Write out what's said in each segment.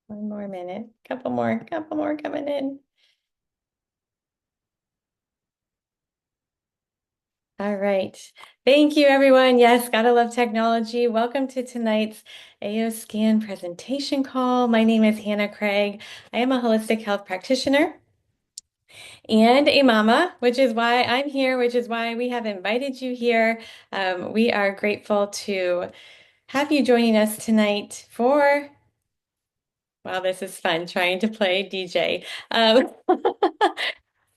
One more minute. Couple more coming in. All right. Thank you, everyone. Yes, gotta love technology. Welcome to tonight's AO Scan presentation call. My name is Hannah Craig. I am a holistic health practitioner and a mama, which is why I'm here, which is why we have invited you here. We are grateful to have you joining us tonight for, wow, this is fun trying to play DJ.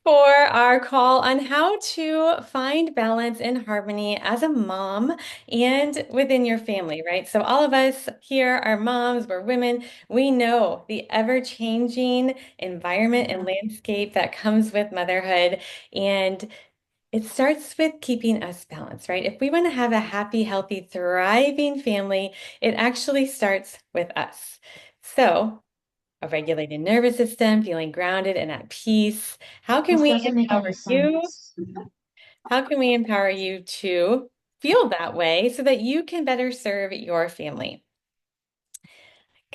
For our call on how to find balance and harmony as a mom and within your family, right? So, all of us here are moms, we're women. We know the ever-changing environment and landscape that comes with motherhood. And it starts with keeping us balanced, right? If we want to have a happy, healthy, thriving family, it actually starts with us. So, a regulated nervous system, feeling grounded and at peace. How can This we doesn't make empower any you? sense. How can we empower you to feel that way so that you can better serve your family?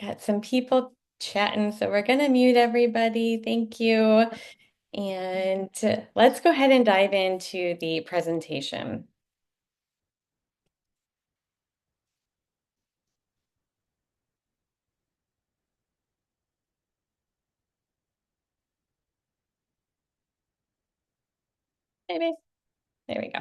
Got some people chatting, so we're going to mute everybody. Thank you. And let's go ahead and dive into the presentation. Maybe. There we go.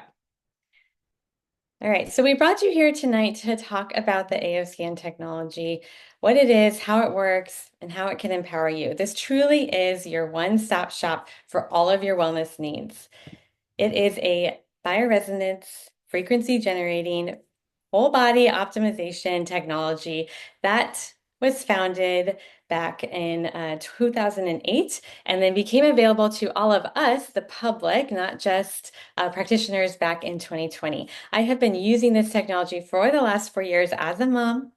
All right, so we brought you here tonight to talk about the AO scan technology, what it is, how it works, and how it can empower you. This truly is your one-stop shop for all of your wellness needs. It is a bioresonance frequency generating whole body optimization technology that was founded back in 2008 and then became available to all of us, the public, not just practitioners, back in 2020. I have been using this technology for the last 4 years as a mom,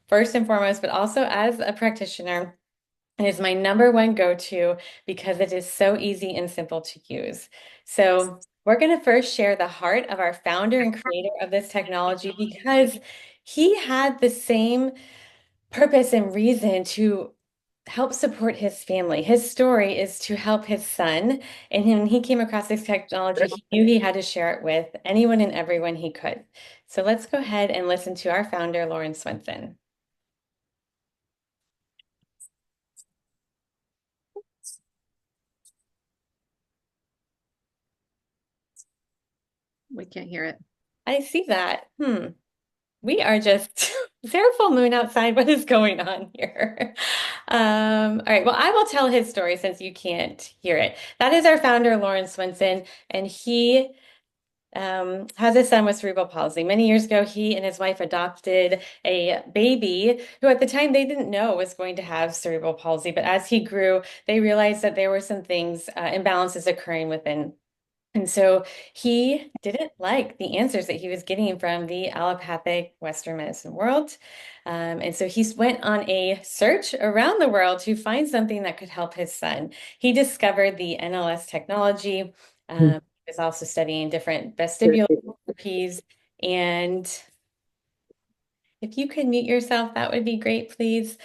first and foremost, but also as a practitioner. It is my number one go-to because it is so easy and simple to use. So we're going to first share the heart of our founder and creator of this technology because he had the same purpose and reason to help support his family. His story is to help his son. And when he came across this technology, he knew he had to share it with anyone and everyone he could. So let's go ahead and listen to our founder, Lauren Swenson. We can't hear it. I see that. We are just, is there a full moon outside? What is going on here? All right, well, I will tell his story since you can't hear it. That is our founder, Lawrence Swenson, and he has a son with cerebral palsy. Many years ago, he and his wife adopted a baby who at the time they didn't know was going to have cerebral palsy. But as he grew, they realized that there were some things, imbalances occurring within. And so he didn't like the answers that he was getting from the allopathic Western medicine world. And so he went on a search around the world to find something that could help his son. He discovered the NLS technology. He was also studying different vestibular therapies. And if you could mute yourself, that would be great, please.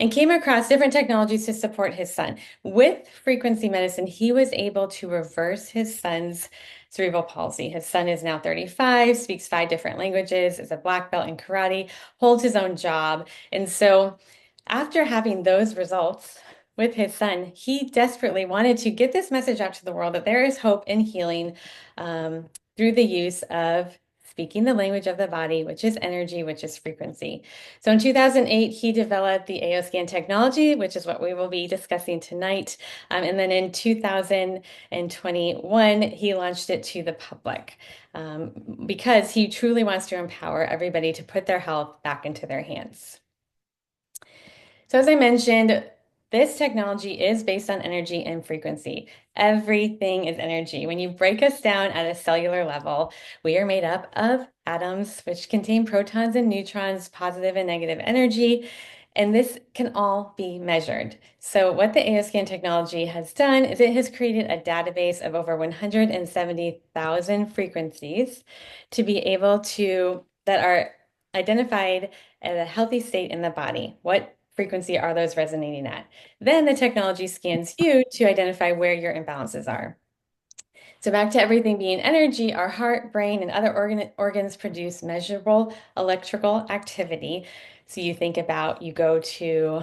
And came across different technologies to support his son. With frequency medicine, he was able to reverse his son's cerebral palsy. His son is now 35, speaks 5 different languages, is a black belt in karate, holds his own job. And so, after having those results with his son, he desperately wanted to get this message out to the world that there is hope and healing through the use of speaking the language of the body, which is energy, which is frequency. So in 2008, he developed the AO scan technology, which is what we will be discussing tonight. And then in 2021, he launched it to the public because he truly wants to empower everybody to put their health back into their hands. So as I mentioned, this technology is based on energy and frequency. Everything is energy. When you break us down at a cellular level, we are made up of atoms, which contain protons and neutrons, positive and negative energy, and this can all be measured. So what the AOScan technology has done is it has created a database of over 170,000 frequencies to be able to, that are identified at a healthy state in the body. What frequency are those resonating at? Then the technology scans you to identify where your imbalances are. So back to everything being energy, our heart, brain, and other organs produce measurable electrical activity. So you think about you go to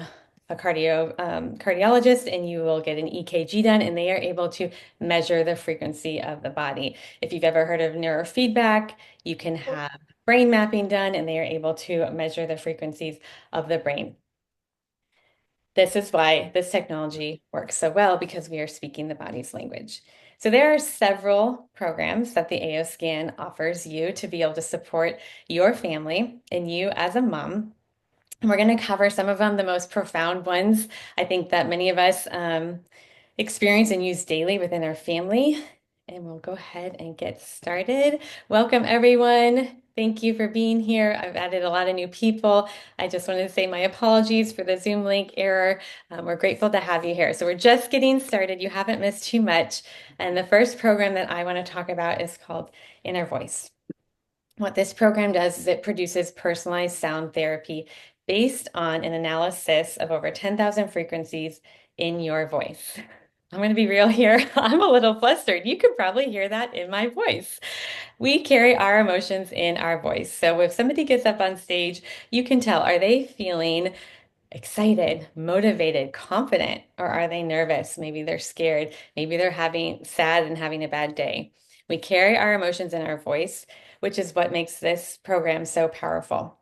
a cardiologist and you will get an EKG done, and they are able to measure the frequency of the body. If you've ever heard of neurofeedback, you can have brain mapping done, and they are able to measure the frequencies of the brain. This is why this technology works so well, because we are speaking the body's language. So there are several programs that the AO Scan offers you to be able to support your family and you as a mom. And we're going to cover some of them, the most profound ones I think that many of us experience and use daily within our family. And we'll go ahead and get started. Welcome, everyone. Thank you for being here. I've added a lot of new people. I just wanted to say my apologies for the Zoom link error. We're grateful to have you here. So we're just getting started. You haven't missed too much. And the first program that I want to talk about is called Inner Voice. What this program does is it produces personalized sound therapy based on an analysis of over 10,000 frequencies in your voice. I'm going to be real here. I'm a little flustered. You could probably hear that in my voice. We carry our emotions in our voice. So if somebody gets up on stage, you can tell, are they feeling excited, motivated, confident, or are they nervous? Maybe they're scared. Maybe they're having sad and having a bad day. We carry our emotions in our voice, which is what makes this program so powerful.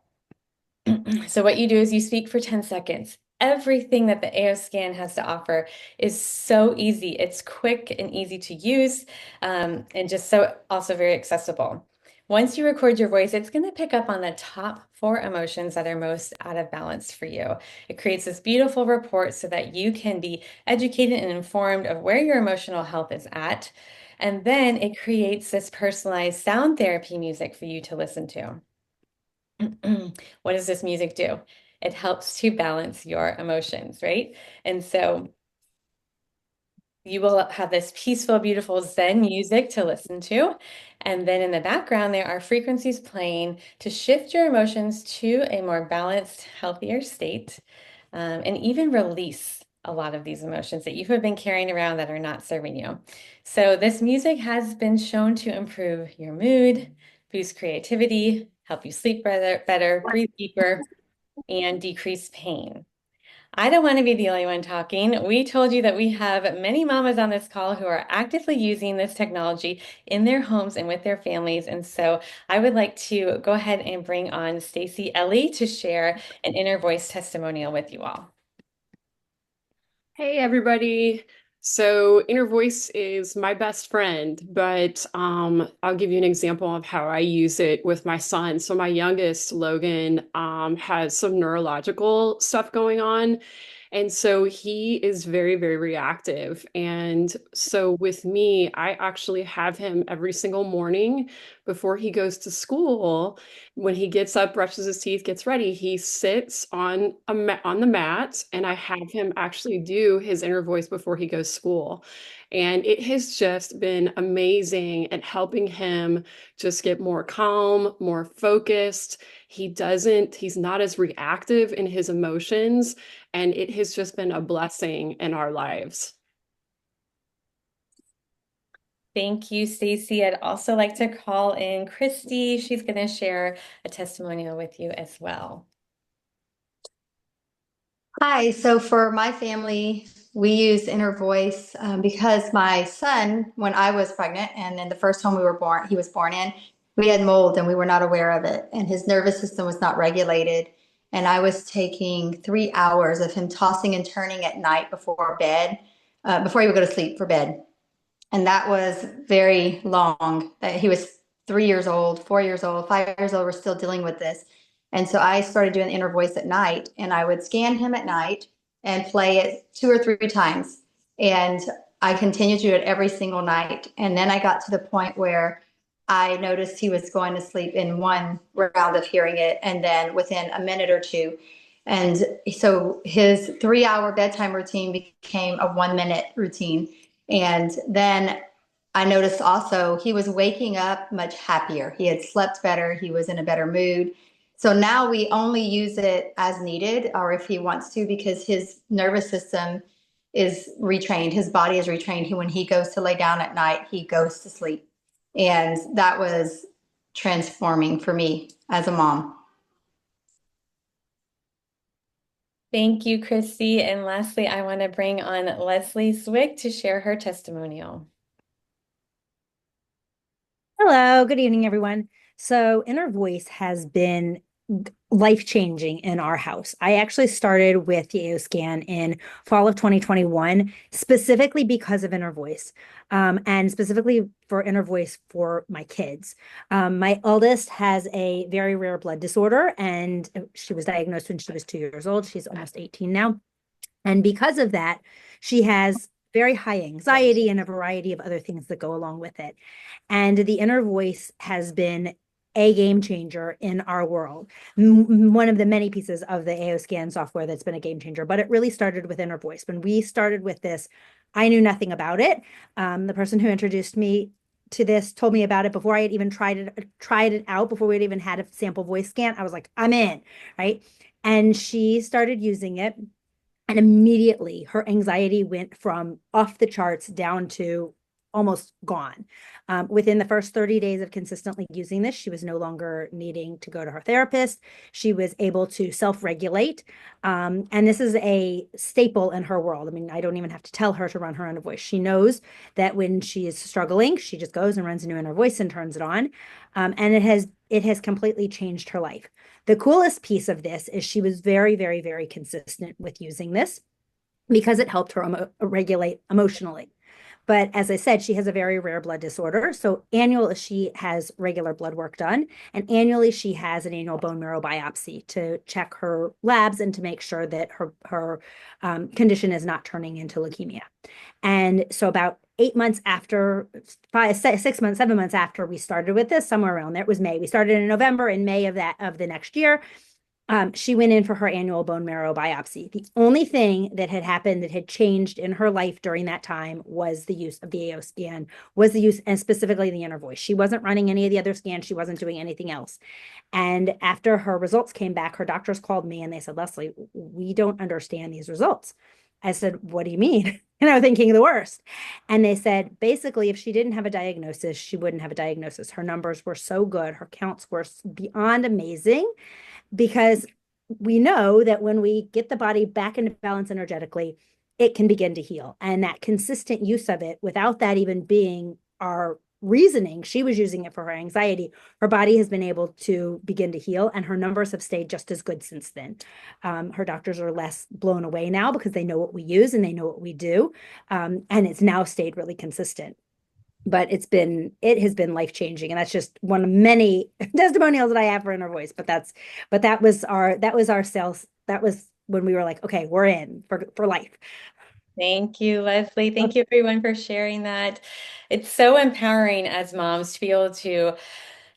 So what you do is you speak for 10 seconds. Everything that the AO Scan has to offer is so easy. It's quick and easy to use, and just so also very accessible. Once you record your voice, it's going to pick up on the top 4 emotions that are most out of balance for you. It creates this beautiful report so that you can be educated and informed of where your emotional health is at. And then it creates this personalized sound therapy music for you to listen to. What does this music do? It helps to balance your emotions, right? And so you will have this peaceful, beautiful Zen music to listen to. And then in the background, there are frequencies playing to shift your emotions to a more balanced, healthier state, and even release a lot of these emotions that you have been carrying around that are not serving you. So this music has been shown to improve your mood, boost creativity, help you sleep better, breathe deeper, and decrease pain. I don't want to be the only one talking. We told you that we have many mamas on this call who are actively using this technology in their homes and with their families. And so I would like to go ahead and bring on Stacey Ellie to share an inner voice testimonial with you all. Hey everybody. So inner voice is my best friend, but I'll give you an example of how I use it with my son. So my youngest, Logan, has some neurological stuff going on. And so he is very, very reactive. And so with me, I actually have him every single morning before he goes to school. When he gets up, brushes his teeth, gets ready, he sits on on the mat, and I have him actually do his inner voice before he goes to school. And it has just been amazing at helping him just get more calm, more focused. He's not as reactive in his emotions, and it has just been a blessing in our lives. Thank you, Stacey. I'd also like to call in Christy. She's going to share a testimonial with you as well. Hi, so for my family, we use Inner Voice because my son, when I was pregnant and in the first home he was born in, we had mold and we were not aware of it, and his nervous system was not regulated. And I was taking 3 hours of him tossing and turning at night before bed, before he would go to sleep for bed. And that was very long. He was 3 years old, 4 years old, 5 years old. We're still dealing with this. And so I started doing inner voice at night, and I would scan him at night and play it 2 or 3 times. And I continued to do it every single night. And then I got to the point where I noticed he was going to sleep in one round of hearing it, and then within a minute or two. And so his 3 hour bedtime routine became a 1 minute routine. And then I noticed also he was waking up much happier. He had slept better. He was in a better mood. So now we only use it as needed or if he wants to, because his nervous system is retrained. His body is retrained. When he goes to lay down at night, he goes to sleep. And that was transforming for me as a mom. Thank you, Christy. And lastly, I want to bring on Leslie Swick to share her testimonial. Hello, good evening, everyone. So, inner voice has been life-changing in our house. I actually started with the AO scan in fall of 2021, specifically because of inner voice, and specifically for inner voice for my kids. My eldest has a very rare blood disorder, and she was diagnosed when she was 2 years old. She's almost 18 now. And because of that, she has very high anxiety and a variety of other things that go along with it. And the inner voice has been a game changer in our world. One of the many pieces of the AO scan software that's been a game changer, but it really started with inner voice. When we started with this, I knew nothing about it. The person who introduced me to this told me about it before I had even tried it out, before we'd even had a sample voice scan. I was like, I'm in, right? And she started using it. And immediately her anxiety went from off the charts down to almost gone. Within the first 30 days of consistently using this, she was no longer needing to go to her therapist. She was able to self-regulate. And this is a staple in her world. I mean, I don't even have to tell her to run her inner voice. She knows that when she is struggling, she just goes and runs a new inner voice and turns it on. And it has completely changed her life. The coolest piece of this is she was very, very, very consistent with using this because it helped her regulate emotionally. But as I said, she has a very rare blood disorder. So annually, she has regular blood work done, and annually she has an annual bone marrow biopsy to check her labs and to make sure that her condition is not turning into leukemia. And so about 8 months after, 6 months, 7 months after we started with this, somewhere around there, it was May. We started in November. In May of the next year, she went in for her annual bone marrow biopsy. The only thing that had happened that had changed in her life during that time was the use of the AO scan, was the use, and specifically the inner voice. She wasn't running any of the other scans. She wasn't doing anything else. And after her results came back, her doctors called me and they said, Leslie, we don't understand these results. I said, what do you mean? And I was thinking the worst. And they said, basically, if she didn't have a diagnosis, she wouldn't have a diagnosis. Her numbers were so good. Her counts were beyond amazing because we know that when we get the body back into balance energetically, it can begin to heal. And that consistent use of it, without that even being our reasoning, she was using it for her anxiety. Her body has been able to begin to heal, and her numbers have stayed just as good since then. Her doctors are less blown away now because they know what we use and they know what we do. And it's now stayed really consistent. But it has been life changing, and that's just one of many testimonials that I have for inner voice. But that was our sales. That was when we were like, okay, we're in for life. Thank you, Leslie. Thank you, everyone, for sharing that. It's so empowering as moms to be able to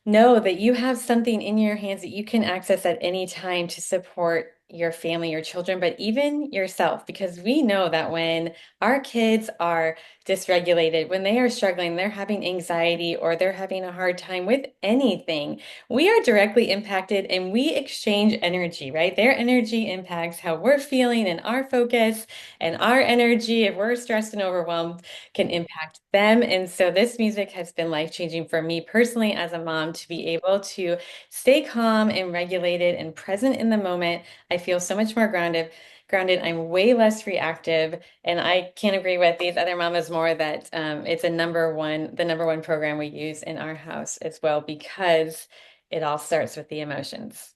know that you have something in your hands that you can access at any time to support your family, your children, but even yourself, because we know that when our kids are dysregulated, when they are struggling, they're having anxiety or they're having a hard time with anything, we are directly impacted and we exchange energy, right? Their energy impacts how we're feeling and our focus, and our energy, if we're stressed and overwhelmed, can impact them. And so this music has been life-changing for me personally as a mom to be able to stay calm and regulated and present in the moment. I feel so much more grounded. I'm way less reactive. And I can't agree with these other mamas more that it's the number one program we use in our house as well, because it all starts with the emotions.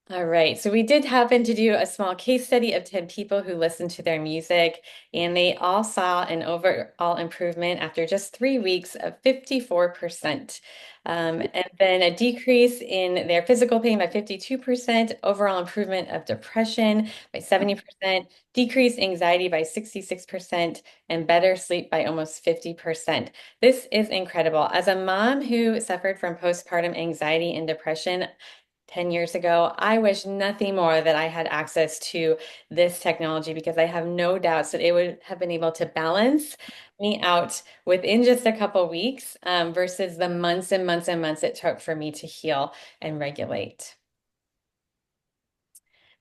All right, so we did happen to do a small case study of 10 people who listened to their music, and they all saw an overall improvement after just 3 weeks of 54%. And then a decrease in their physical pain by 52%, overall improvement of depression by 70%, decreased anxiety by 66%, and better sleep by almost 50%. This is incredible. As a mom who suffered from postpartum anxiety and depression, 10 years ago. I wish nothing more that I had access to this technology because I have no doubts that it would have been able to balance me out within just a couple weeks, versus the months and months and months it took for me to heal and regulate.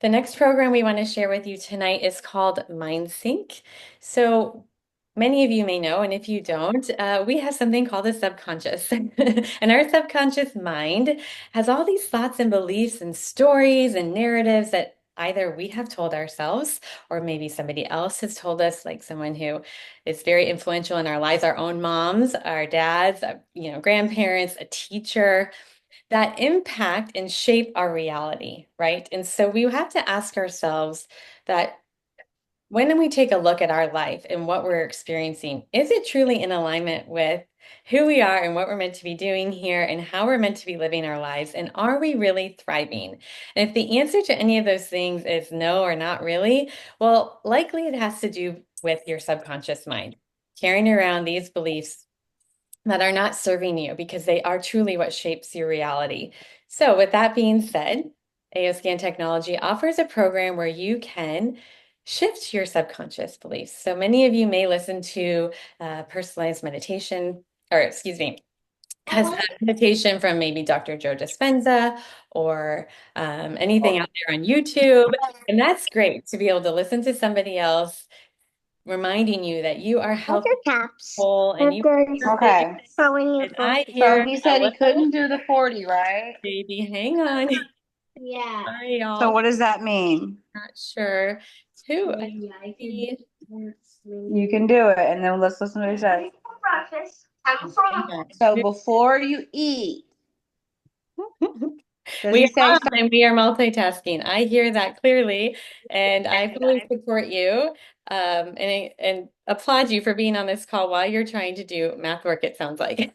The next program we want to share with you tonight is called MindSync. So many of you may know, and if you don't, we have something called the subconscious. And our subconscious mind has all these thoughts and beliefs and stories and narratives that either we have told ourselves or maybe somebody else has told us, like someone who is very influential in our lives, our own moms, our dads, grandparents, a teacher that impact and shape our reality, right? And so we have to ask ourselves that when we take a look at our life and what we're experiencing, is it truly in alignment with who we are and what we're meant to be doing here and how we're meant to be living our lives? And are we really thriving? And if the answer to any of those things is no or not really, well, likely it has to do with your subconscious mind, carrying around these beliefs that are not serving you because they are truly what shapes your reality. So, with that being said, AOScan technology offers a program where you can shift your subconscious beliefs. So, many of you may listen to personalized meditation, or excuse me, has meditation from maybe Dr. Joe Dispenza or anything out there on YouTube. And that's great to be able to listen to somebody else reminding you that you are healthy, whole, and you Okay. and I So hear he a said he little couldn't do the 40, right? baby. Hang on. Yeah. Sorry, So y'all. what does that mean? Not sure. Who? I see. You can do it, and then let's listen to what he says. Hang on. So before you eat, does We he are say moms and we are multitasking. I hear that clearly, and I fully support you, and applaud you for being on this call while you're trying to do math work, it sounds like.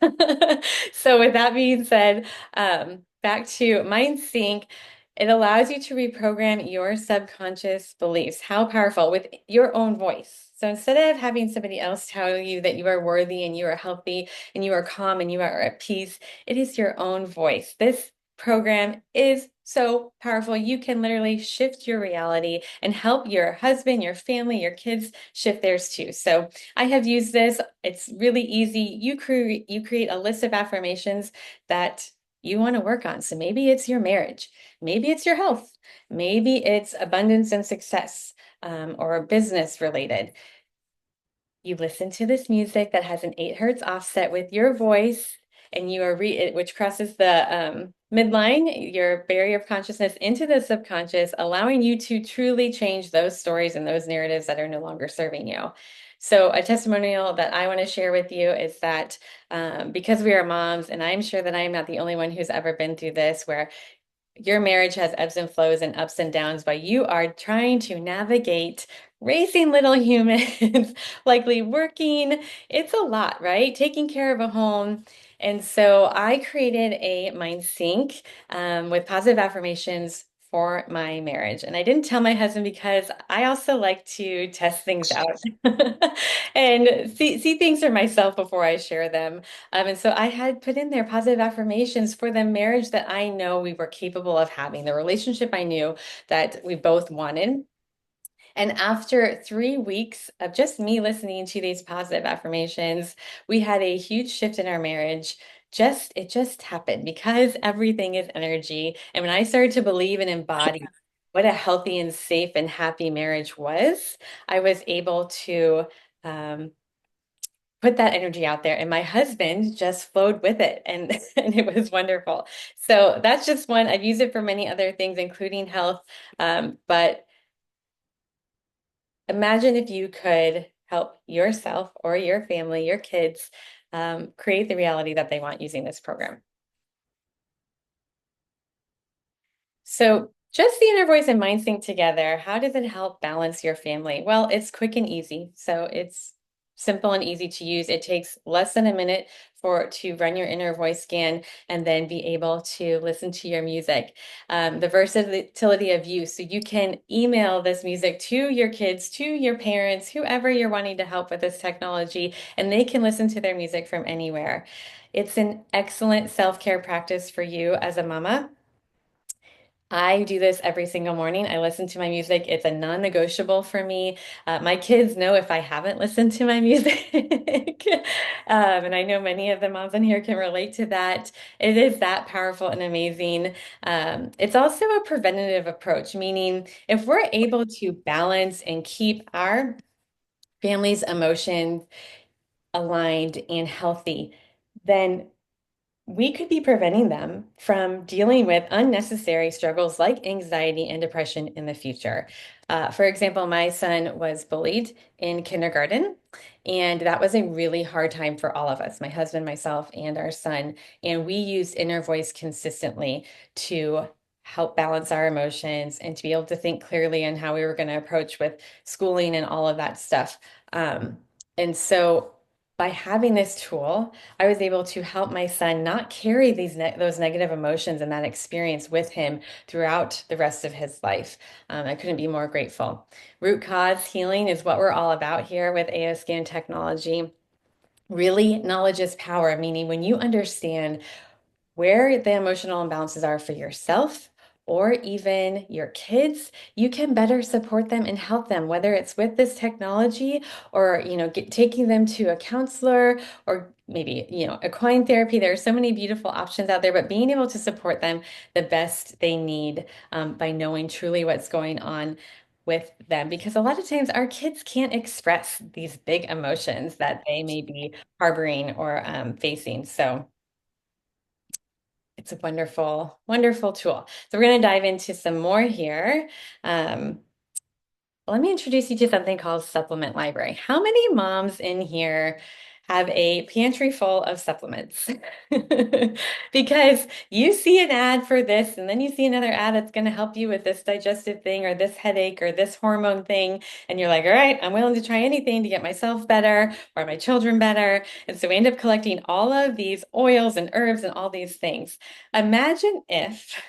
So with that being said, back to MindSync, it allows you to reprogram your subconscious beliefs. How powerful with your own voice. So instead of having somebody else tell you that you are worthy and you are healthy and you are calm and you are at peace, it is your own voice. This program is so powerful. You can literally shift your reality and help your husband, your family, your kids shift theirs too. So I have used this. It's really easy. You create a list of affirmations that you want to work on. So maybe it's your marriage, maybe it's your health, maybe it's abundance and success, or business related. You listen to this music that has an 8 hertz offset with your voice, and you are which crosses the midline, your barrier of consciousness into the subconscious, allowing you to truly change those stories and those narratives that are no longer serving you. So a testimonial that I want to share with you is that because we are moms, and I'm sure that I am not the only one who's ever been through this, where your marriage has ebbs and flows and ups and downs, but you are trying to navigate raising little humans, likely working. It's a lot, right? Taking care of a home. And so I created a mind sync with positive affirmations for my marriage. And I didn't tell my husband because I also like to test things out and see things for myself before I share them. And so I had put in there positive affirmations for the marriage that I know we were capable of having, the relationship I knew that we both wanted. And after 3 weeks of just me listening to these positive affirmations, we had a huge shift in our marriage. It just happened because everything is energy. And when I started to believe and embody what a healthy and safe and happy marriage was, I was able to um, put that energy out there, and my husband just flowed with it, and and it was wonderful. So that's just one. I've used it for many other things, including health. But imagine if you could help yourself or your family, your kids, create the reality that they want using this program. So just the inner voice and mind sync together, how does it help balance your family? Well, it's quick and easy. So it's simple and easy to use. It takes less than a minute to run your inner voice scan and then be able to listen to your music. The versatility of use. So you can email this music to your kids, to your parents, whoever you're wanting to help with this technology, and they can listen to their music from anywhere. It's an excellent self-care practice for you as a mama. I do this every single morning. I listen to my music. It's a non-negotiable for me. My kids know if I haven't listened to my music. And I know many of the moms in here can relate to that. It is that powerful and amazing. It's also a preventative approach, meaning if we're able to balance and keep our family's emotions aligned and healthy, then we could be preventing them from dealing with unnecessary struggles like anxiety and depression in the future. For example, my son was bullied in kindergarten, and that was a really hard time for all of us, my husband, myself, and our son. And we used inner voice consistently to help balance our emotions and to be able to think clearly on how we were going to approach with schooling and all of that stuff. And so by having this tool, I was able to help my son not carry those negative emotions and that experience with him throughout the rest of his life. I couldn't be more grateful. Root cause healing is what we're all about here with AO Scan technology. Really, knowledge is power, meaning when you understand where the emotional imbalances are for yourself or even your kids, you can better support them and help them, whether it's with this technology or, taking them to a counselor or maybe, equine therapy. There are so many beautiful options out there, but being able to support them the best they need by knowing truly what's going on with them, because a lot of times our kids can't express these big emotions that they may be harboring or facing. So it's a wonderful, wonderful tool. So we're going to dive into some more here. Um, Let me introduce you to something called Supplement Library. How many moms in here have a pantry full of supplements? Because you see an ad for this, and then you see another ad that's going to help you with this digestive thing or this headache or this hormone thing. And you're like, all right, I'm willing to try anything to get myself better or my children better. And so we end up collecting all of these oils and herbs and all these things. Imagine if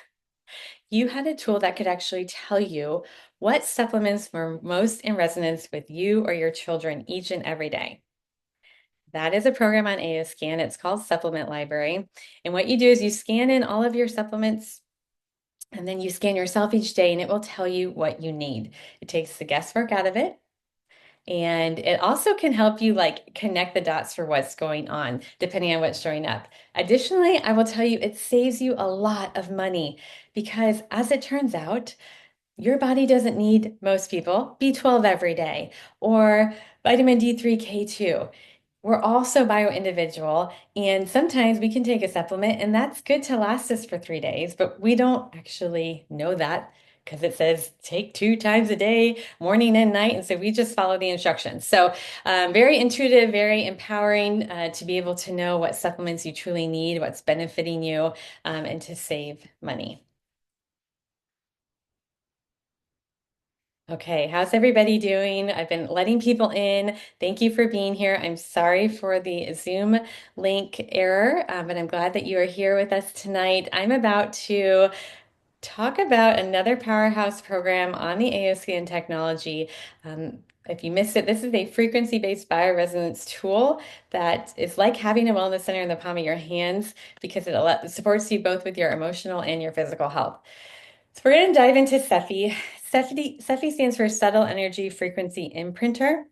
you had a tool that could actually tell you what supplements were most in resonance with you or your children each and every day. That is a program on AOScan. It's called Supplement Library. And what you do is you scan in all of your supplements and then you scan yourself each day and it will tell you what you need. It takes the guesswork out of it. And it also can help you like connect the dots for what's going on, depending on what's showing up. Additionally, I will tell you it saves you a lot of money because as it turns out, your body doesn't need, most people, B12 every day or vitamin D3, K2. We're also bio-individual, and sometimes we can take a supplement, and that's good to last us for 3 days, but we don't actually know that because it says take 2 times a day, morning and night, and so we just follow the instructions. So very intuitive, very empowering to be able to know what supplements you truly need, what's benefiting you, and to save money. Okay, how's everybody doing? I've been letting people in. Thank you for being here. I'm sorry for the Zoom link error, but I'm glad that you are here with us tonight. I'm about to talk about another powerhouse program on the AOScan technology. If you missed it, this is a frequency-based bioresonance tool that is like having a wellness center in the palm of your hands because it supports you both with your emotional and your physical health. So we're going to dive into Sefi. Sefi stands for Subtle Energy Frequency Imprinter.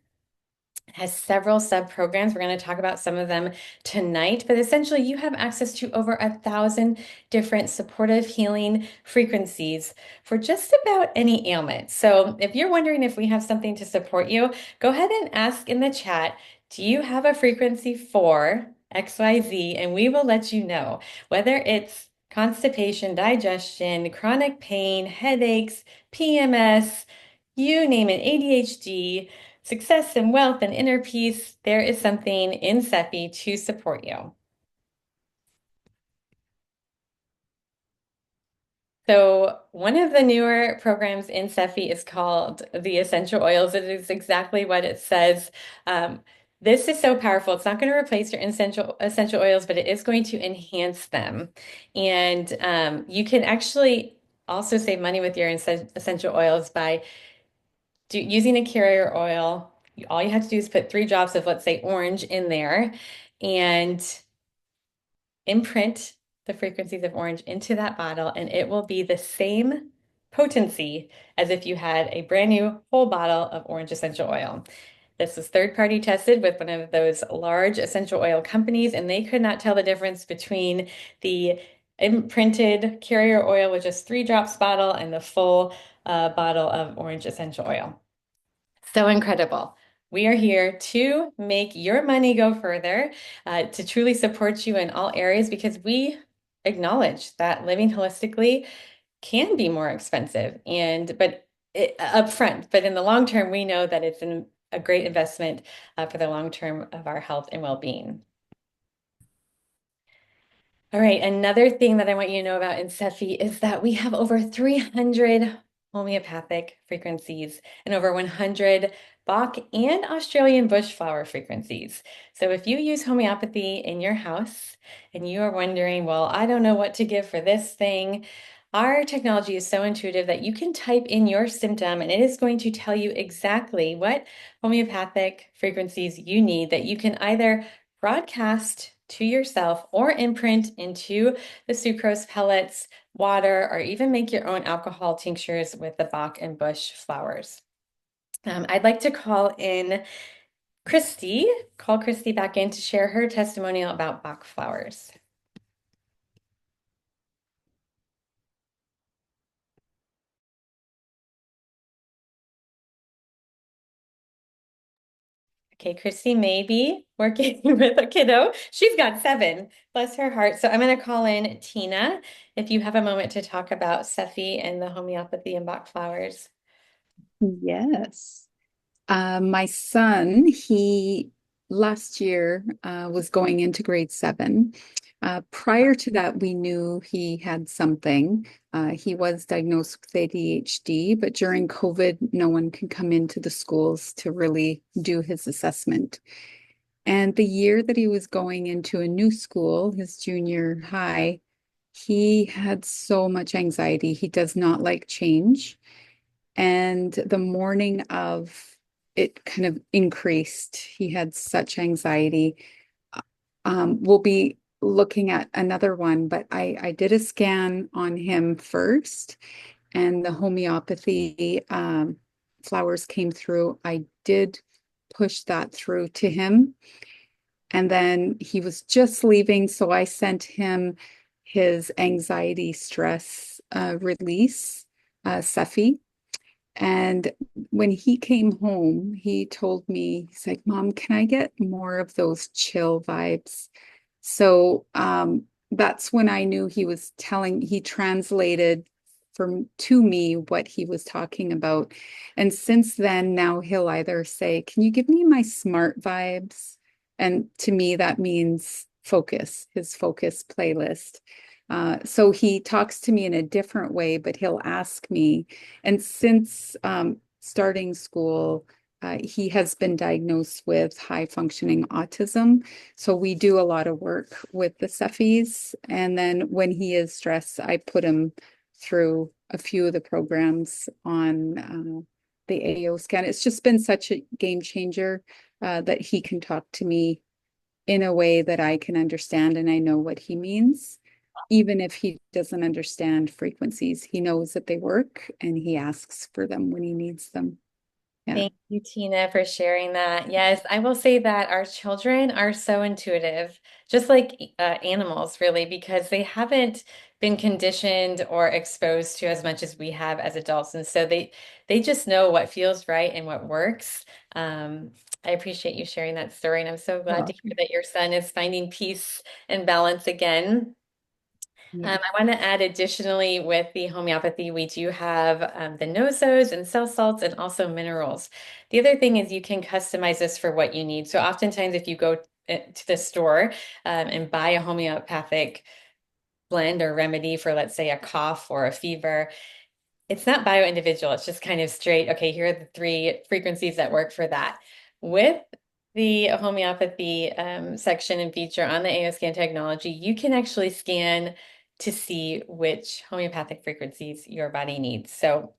It has several sub-programs. We're going to talk about some of them tonight, but essentially you have access to over 1,000 different supportive healing frequencies for just about any ailment. So if you're wondering if we have something to support you, go ahead and ask in the chat, do you have a frequency for XYZ? And we will let you know whether it's constipation, digestion, chronic pain, headaches, PMS, you name it, ADHD, success and wealth and inner peace, there is something in Sefi to support you. So one of the newer programs in Sefi is called the Essential Oils. It is exactly what it says. This is so powerful. It's not going to replace your essential oils, but it is going to enhance them. And you can actually also save money with your essential oils by using a carrier oil. All you have to do is put 3 drops of, let's say, orange in there and imprint the frequencies of orange into that bottle, and it will be the same potency as if you had a brand new whole bottle of orange essential oil. This was third-party tested with one of those large essential oil companies, and they could not tell the difference between the imprinted carrier oil with just 3 drops bottle and the full bottle of orange essential oil. So incredible. We are here to make your money go further, to truly support you in all areas because we acknowledge that living holistically can be more expensive but upfront. But in the long term, we know that it's a great investment for the long term of our health and well-being. All right, another thing that I want you to know about in Sefi is that we have over 300 homeopathic frequencies and over 100 Bach and Australian bush flower frequencies. So if you use homeopathy in your house and you are wondering, well, I don't know what to give for this thing, our technology is so intuitive that you can type in your symptom and it is going to tell you exactly what homeopathic frequencies you need that you can either broadcast to yourself or imprint into the sucrose pellets, water, or even make your own alcohol tinctures with the Bach and bush flowers. I'd like to call Christy back in to share her testimonial about Bach flowers. Okay, Christy may be working with a kiddo. She's got 7, bless her heart. So I'm going to call in Tina if you have a moment to talk about Sefi and the homeopathy and Bach flowers. Yes. My son, he last year was going into grade 7. Prior to that, we knew he had something. He was diagnosed with ADHD, but during COVID, no one could come into the schools to really do his assessment. And the year that he was going into a new school, his junior high, he had so much anxiety. He does not like change. And the morning of it kind of increased. He had such anxiety. We'll be looking at another one, but I did a scan on him first, and the homeopathy flowers came through. I did push that through to him. And then he was just leaving, so I sent him his anxiety stress release, Sefi. And when he came home, he told me, he's like, Mom, can I get more of those chill vibes? So that's when I knew he translated to me what he was talking about. And since then, now he'll either say, can you give me my smart vibes? And to me, that means his focus playlist. So he talks to me in a different way, but he'll ask me. And since starting school, he has been diagnosed with high functioning autism. So we do a lot of work with the Cefis. And then when he is stressed, I put him through a few of the programs on the AO scan. It's just been such a game changer that he can talk to me in a way that I can understand and I know what he means. Even if he doesn't understand frequencies, he knows that they work and he asks for them when he needs them. Yeah. Thank you, Tina, for sharing that. Yes, I will say that our children are so intuitive, just like animals, really, because they haven't been conditioned or exposed to as much as we have as adults. And so they just know what feels right and what works. I appreciate you sharing that story, and I'm so glad to hear that your son is finding peace and balance again. I want to add additionally with the homeopathy, we do have the nosos and cell salts and also minerals. The other thing is you can customize this for what you need. So oftentimes if you go to the store and buy a homeopathic blend or remedy for, let's say, a cough or a fever, it's not bio-individual. It's just kind of straight, okay, here are the 3 frequencies that work for that. With the homeopathy section and feature on the AO scan technology, you can actually scan to see which homeopathic frequencies your body needs. So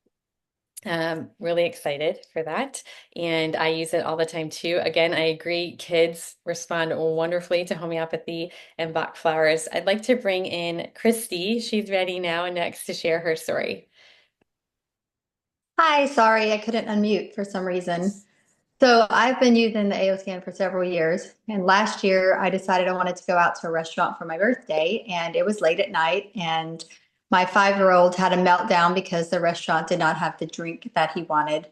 Really excited for that. And I use it all the time too. Again, I agree, kids respond wonderfully to homeopathy and Bach flowers. I'd like to bring in Christy. She's ready now and next to share her story. Hi, sorry, I couldn't unmute for some reason. So I've been using the AO scan for several years, and last year I decided I wanted to go out to a restaurant for my birthday, and it was late at night, and my 5-year-old had a meltdown because the restaurant did not have the drink that he wanted,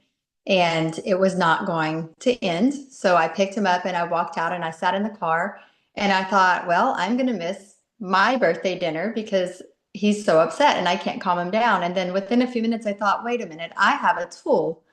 and it was not going to end. So I picked him up and I walked out and I sat in the car, and I thought, well, I'm going to miss my birthday dinner because he's so upset and I can't calm him down. And then within a few minutes, I thought, wait a minute, I have a tool.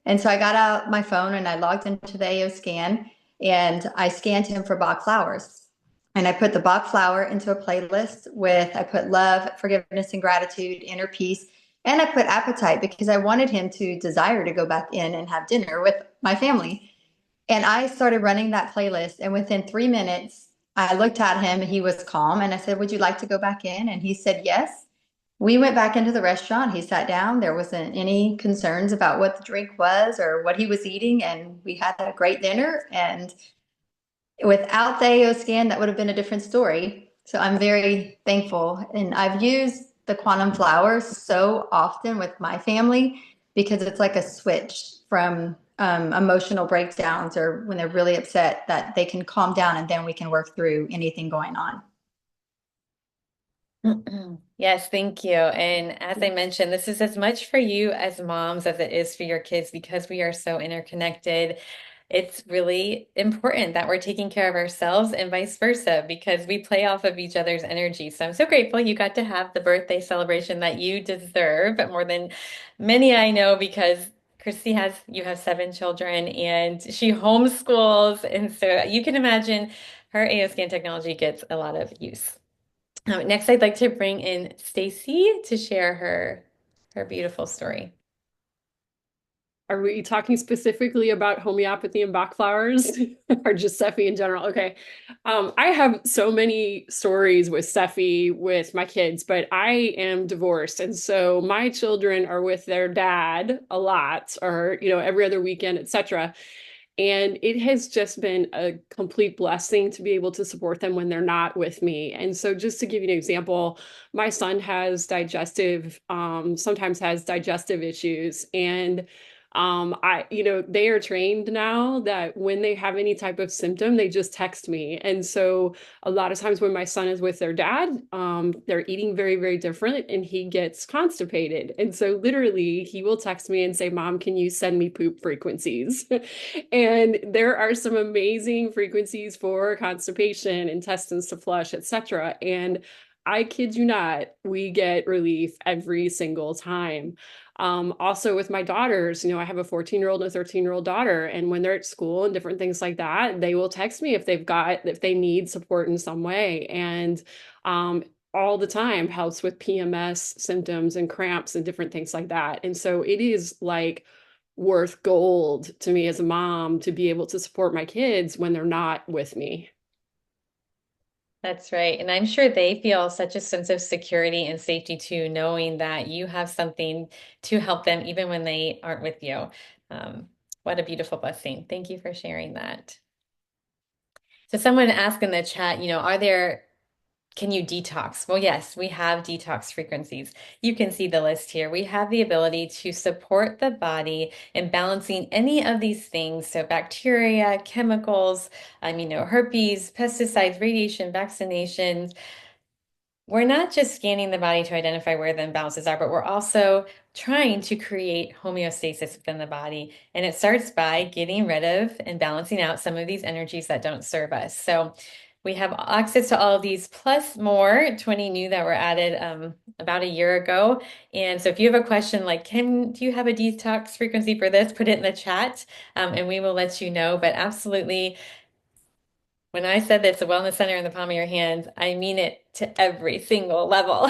And so I got out my phone and I logged into the AO scan and I scanned him for Bach flowers. And I put the Bach flower into a playlist with, I put love, forgiveness, and gratitude, inner peace, and I put appetite because I wanted him to desire to go back in and have dinner with my family. And I started running that playlist. And within 3 minutes, I looked at him, he was calm. And I said, would you like to go back in? And he said, yes. We went back into the restaurant. He sat down. There wasn't any concerns about what the drink was or what he was eating. And we had a great dinner. And without the AO scan, that would have been a different story. So I'm very thankful. And I've used the quantum flowers so often with my family because it's like a switch from emotional breakdowns or when they're really upset that they can calm down and then we can work through anything going on. Yes, thank you. And as I mentioned, this is as much for you as moms as it is for your kids because we are so interconnected. It's really important that we're taking care of ourselves and vice versa because we play off of each other's energy. So I'm so grateful you got to have the birthday celebration that you deserve, but more than many I know because you have 7 children and she homeschools. And so you can imagine her AOScan technology gets a lot of use. Next, I'd like to bring in Stacy to share her beautiful story. Are we talking specifically about homeopathy and Bach flowers or just Sefi in general? Okay. I have so many stories with Sefi with my kids, but I am divorced. And so my children are with their dad a lot or, every other weekend, etc. And it has just been a complete blessing to be able to support them when they're not with me. And so just to give you an example, my son has sometimes has digestive issues. And they are trained now that when they have any type of symptom, they just text me. And so a lot of times when my son is with their dad, they're eating very, very different and he gets constipated. And so literally he will text me and say, Mom, can you send me poop frequencies? And there are some amazing frequencies for constipation, intestines to flush, etc. And I kid you not, we get relief every single time. Also with my daughters, I have a 14-year-old and a 13-year-old daughter, and when they're at school and different things like that, they will text me if they need support in some way. And all the time helps with PMS symptoms and cramps and different things like that. And so it is like worth gold to me as a mom to be able to support my kids when they're not with me. That's right. And I'm sure they feel such a sense of security and safety too, knowing that you have something to help them even when they aren't with you. What a beautiful blessing. Thank you for sharing that. So someone asked in the chat, can you detox? Well, yes, we have detox frequencies. You can see the list here. We have the ability to support the body in balancing any of these things. So bacteria, chemicals, herpes, pesticides, radiation, vaccinations. We're not just scanning the body to identify where the imbalances are, but we're also trying to create homeostasis within the body. And it starts by getting rid of and balancing out some of these energies that don't serve us. So we have access to all of these plus more, 20 new that were added about a year ago. And so if you have a question like, do you have a detox frequency for this? Put it in the chat and we will let you know. But absolutely, when I said that it's a wellness center in the palm of your hands, I mean it to every single level.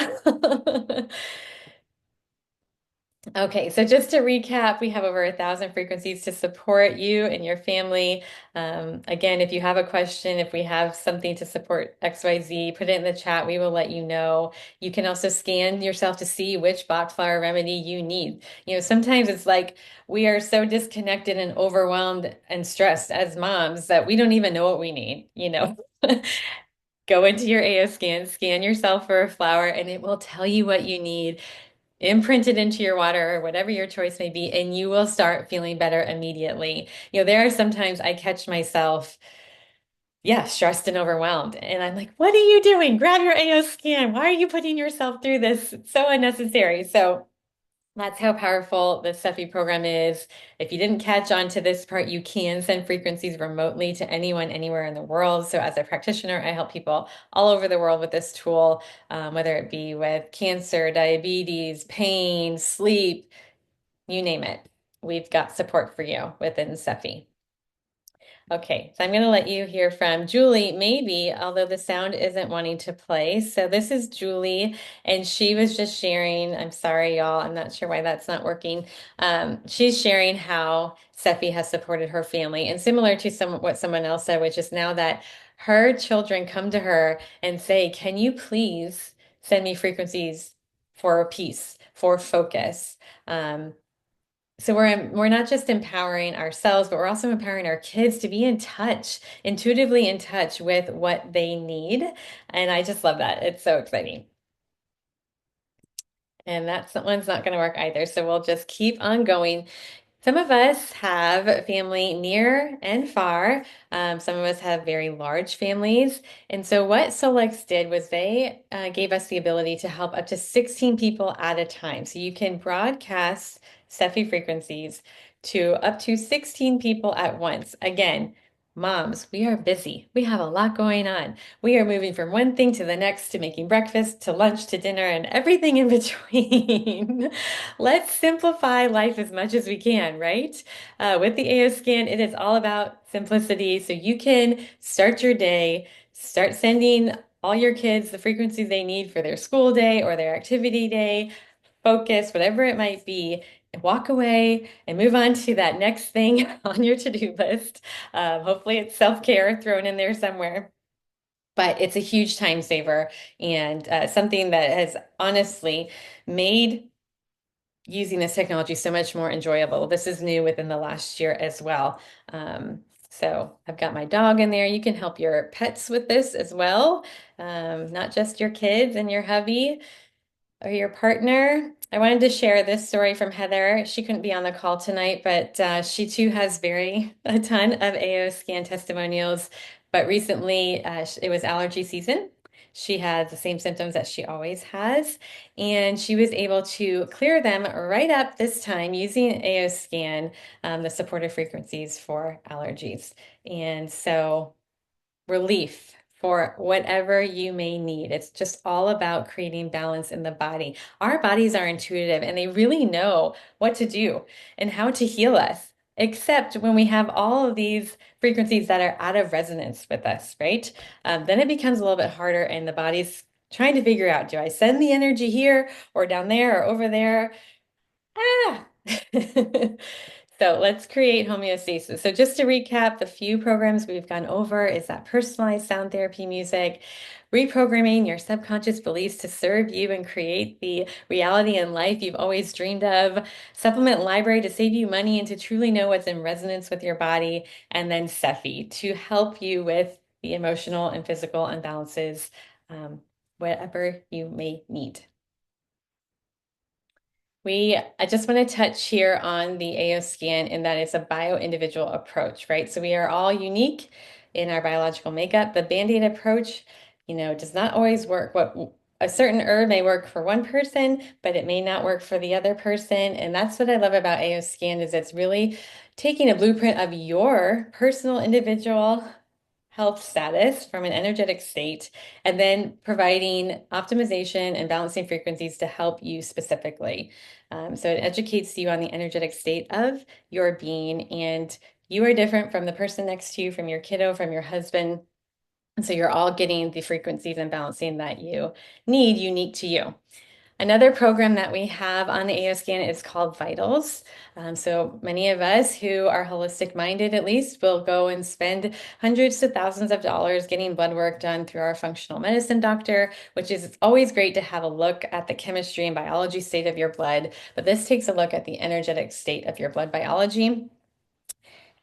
Okay, so just to recap, we have over 1,000 frequencies to support you and your family. Again, if you have a question, if we have something to support XYZ, put it in the chat. We will let you know. You can also scan yourself to see which Bach flower remedy you need. Sometimes it's like we are so disconnected and overwhelmed and stressed as moms that we don't even know what we need. Go into your AO scan, scan yourself for a flower, and it will tell you what you need. Imprint it into your water or whatever your choice may be, and you will start feeling better immediately. There are sometimes I catch myself, yeah, stressed and overwhelmed. And I'm like, what are you doing? Grab your AO scan. Why are you putting yourself through this? It's so unnecessary. So that's how powerful the Sefi program is. If you didn't catch on to this part, you can send frequencies remotely to anyone, anywhere in the world. So as a practitioner, I help people all over the world with this tool, whether it be with cancer, diabetes, pain, sleep, you name it. We've got support for you within Sefi. Okay, so I'm going to let you hear from Julie, maybe, although the sound isn't wanting to play. So this is Julie, and she was just sharing. I'm sorry, y'all. I'm not sure why that's not working. She's sharing how Sefi has supported her family, and similar to what someone else said, which is now that her children come to her and say, "Can you please send me frequencies for peace, for focus?" So we're not just empowering ourselves, but we're also empowering our kids to be in touch, intuitively in touch with what they need. And I just love that. It's so exciting. And that one's not going to work either. So we'll just keep on going. Some of us have family near and far. Some of us have very large families. And so what Solex did was they gave us the ability to help up to 16 people at a time. So you can broadcast Cephei frequencies to up to 16 people at once. Again, moms, we are busy. We have a lot going on. We are moving from one thing to the next, to making breakfast, to lunch, to dinner, and everything in between. Let's simplify life as much as we can, right? With the AO scan, it is all about simplicity. So you can start your day, start sending all your kids the frequencies they need for their school day or their activity day, focus, whatever it might be, walk away and move on to that next thing on your to-do list. Hopefully it's self-care thrown in there somewhere. But it's a huge time saver and something that has honestly made using this technology so much more enjoyable. This is new within the last year as well. So I've got my dog in there. You can help your pets with this as well, not just your kids and your hubby or your partner. I wanted to share this story from Heather. She couldn't be on the call tonight, but she too has a ton of AO scan testimonials. But recently, it was allergy season. She had the same symptoms that she always has, and she was able to clear them right up this time using AO scan, the supportive frequencies for allergies. And so relief for whatever you may need. It's just all about creating balance in the body. Our bodies are intuitive and they really know what to do and how to heal us, except when we have all of these frequencies that are out of resonance with us, right? Then it becomes a little bit harder and the body's trying to figure out, do I send the energy here or down there or over there? Ah! So let's create homeostasis. So just to recap, the few programs we've gone over is that personalized sound therapy music, reprogramming your subconscious beliefs to serve you and create the reality and life you've always dreamed of, supplement library to save you money and to truly know what's in resonance with your body, and then Sefi to help you with the emotional and physical imbalances, whatever you may need. I just want to touch here on the AO scan in that it's a bio-individual approach, right? So we are all unique in our biological makeup. The Band-Aid approach, does not always work. What a certain herb may work for one person, but it may not work for the other person. And that's what I love about AO scan is it's really taking a blueprint of your personal individual health status from an energetic state, and then providing optimization and balancing frequencies to help you specifically. So it educates you on the energetic state of your being, and you are different from the person next to you, from your kiddo, from your husband. And so you're all getting the frequencies and balancing that you need unique to you. Another program that we have on the AO scan is called Vitals. So many of us who are holistic minded, at least, will go and spend hundreds to thousands of dollars getting blood work done through our functional medicine doctor, which is always great to have a look at the chemistry and biology state of your blood. But this takes a look at the energetic state of your blood biology.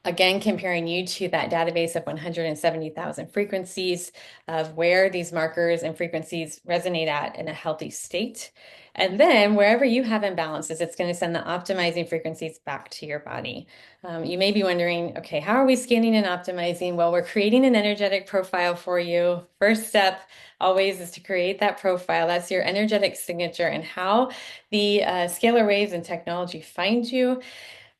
Again, comparing you to that database of 170,000 frequencies of where these markers and frequencies resonate at in a healthy state. And then wherever you have imbalances, it's going to send the optimizing frequencies back to your body. You may be wondering, okay, how are we scanning and optimizing? Well, we're creating an energetic profile for you. First step always is to create that profile. That's your energetic signature, and how the scalar waves and technology find you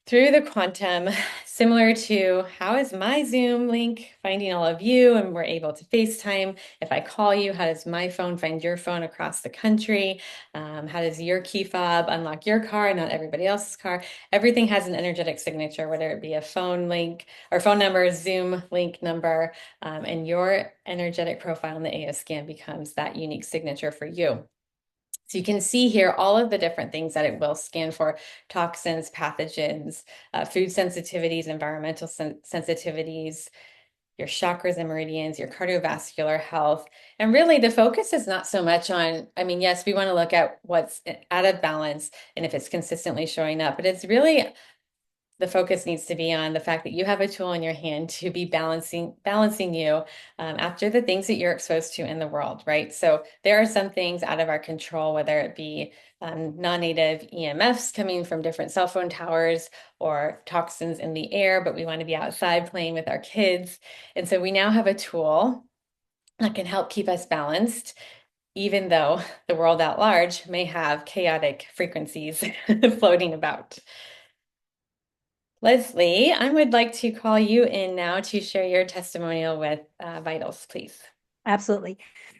through the quantum, similar to how is my Zoom link finding all of you and we're able to FaceTime. If I call you, how does my phone find your phone across the country? How does your key fob unlock your car, not everybody else's car? Everything has an energetic signature, whether it be a phone link or phone number, Zoom link number, and your energetic profile in the AO scan becomes that unique signature for you. So you can see here all of the different things that it will scan for: toxins, pathogens, food sensitivities, environmental sensitivities, your chakras and meridians, your cardiovascular health. And really the focus is not so much on, I mean, yes, we want to look at what's out of balance and if it's consistently showing up, but it's really the focus needs to be on the fact that you have a tool in your hand to be balancing you after the things that you're exposed to in the world, right? So there are some things out of our control, whether it be non-native EMFs coming from different cell phone towers or toxins in the air, but we want to be outside playing with our kids. And so we now have a tool that can help keep us balanced, even though the world at large may have chaotic frequencies floating about. Leslie, I would like to call you in now to share your testimonial with Vitals, please. Absolutely.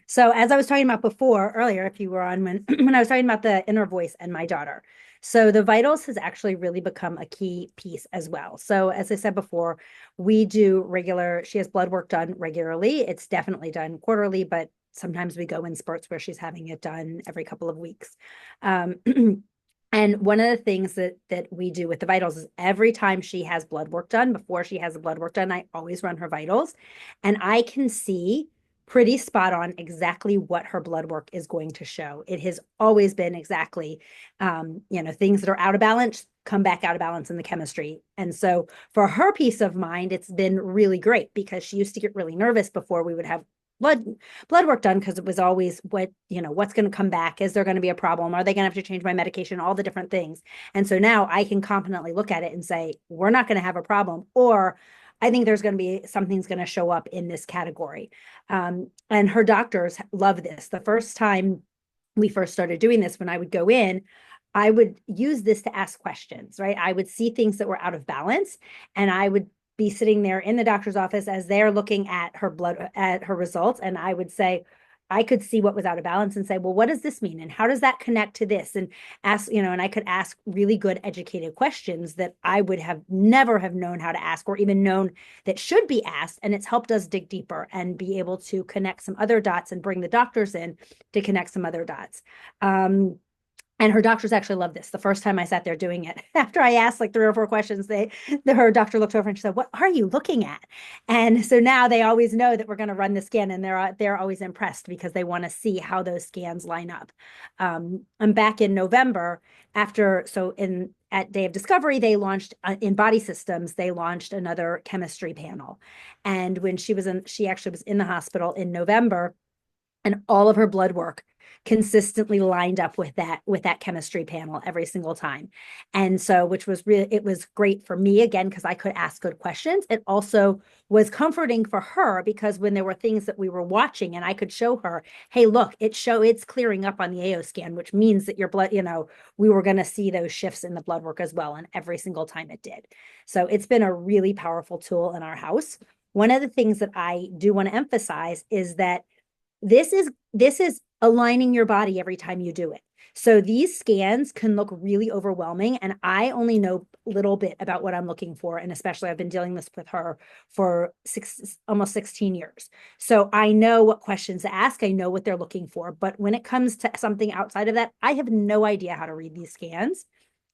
So as I was talking about before, earlier, if you were on when, when I was talking about the inner voice and my daughter. So the Vitals has actually really become a key piece as well. So as I said before, she has blood work done regularly. It's definitely done quarterly, but sometimes we go in spurts where she's having it done every couple of weeks. And one of the things that we do with the Vitals is every time she has blood work done, before she has the blood work done, I always run her Vitals, and I can see pretty spot on exactly what her blood work is going to show. It has always been exactly, things that are out of balance come back out of balance in the chemistry. And so for her peace of mind, it's been really great, because she used to get really nervous before we would have blood work done, because it was always what's going to come back. Is there going to be a problem? Are they going to have to change my medication? All the different things. And so now I can confidently look at it and say, we're not going to have a problem, or I think there's going to be something's going to show up in this category. And her doctors love this. The first time we first started doing this, when I would go in, I would use this to ask questions, right? I would see things that were out of balance, and I would be sitting there in the doctor's office as they're looking at her results. And I would say, I could see what was out of balance and say, well, what does this mean? And how does that connect to this? And ask, and I could ask really good educated questions that I would have never have known how to ask, or even known that should be asked. And it's helped us dig deeper and be able to connect some other dots and bring the doctors in to connect some other dots. And her doctors actually love this. The first time I sat there doing it, after I asked like 3 or 4 questions, her doctor looked over and she said, "What are you looking at?" And so now they always know that we're going to run the scan, and they're always impressed, because they want to see how those scans line up. I'm back in November at Day of Discovery, they launched in Body Systems, they launched another chemistry panel. And when she actually was in the hospital in November, and all of her blood work consistently lined up with that chemistry panel every single time. And so, it was great for me, again, because I could ask good questions. It also was comforting for her, because when there were things that we were watching and I could show her, hey, look, it's clearing up on the AO scan, which means that your blood, we were going to see those shifts in the blood work as well. And every single time it did. So it's been a really powerful tool in our house. One of the things that I do want to emphasize is that this is aligning your body every time you do it. So these scans can look really overwhelming. And I only know a little bit about what I'm looking for. And especially I've been dealing this with her for almost 16 years. So I know what questions to ask. I know what they're looking for. But when it comes to something outside of that, I have no idea how to read these scans.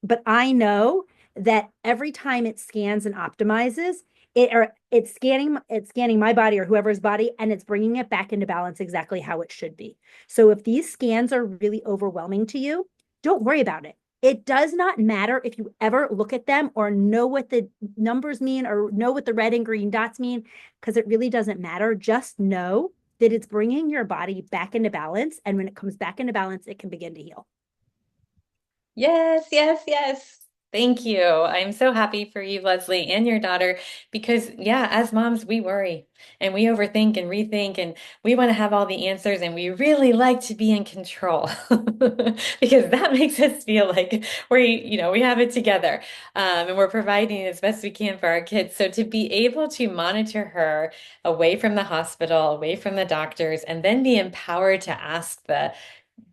But I know that every time it scans and optimizes, it's scanning my body or whoever's body, and it's bringing it back into balance exactly how it should be. So if these scans are really overwhelming to you, don't worry about it. It does not matter if you ever look at them or know what the numbers mean or know what the red and green dots mean, because it really doesn't matter. Just know that it's bringing your body back into balance. And when it comes back into balance, it can begin to heal. Yes, yes, yes. Thank you. I'm so happy for you, Leslie, and your daughter, because yeah, as moms, we worry and we overthink and rethink, and we want to have all the answers, and we really like to be in control because that makes us feel like we have it together, and we're providing as best we can for our kids. So to be able to monitor her away from the hospital, away from the doctors, and then be empowered to ask the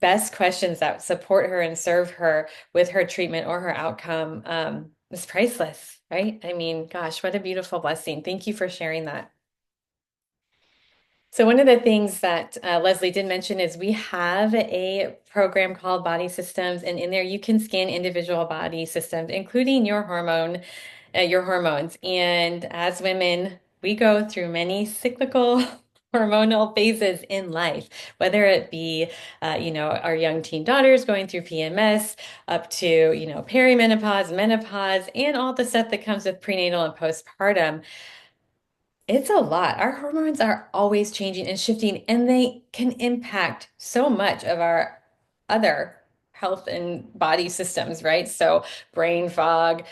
best questions that support her and serve her with her treatment or her outcome is priceless, right? I mean, gosh, what a beautiful blessing. Thank you for sharing that. So one of the things that Leslie did mention is we have a program called Body Systems, and in there you can scan individual body systems, including your hormones. And as women, we go through many cyclical hormonal phases in life, whether it be, our young teen daughters going through PMS, up to, perimenopause, menopause, and all the stuff that comes with prenatal and postpartum. It's a lot. Our hormones are always changing and shifting, and they can impact so much of our other health and body systems, right? So brain fog,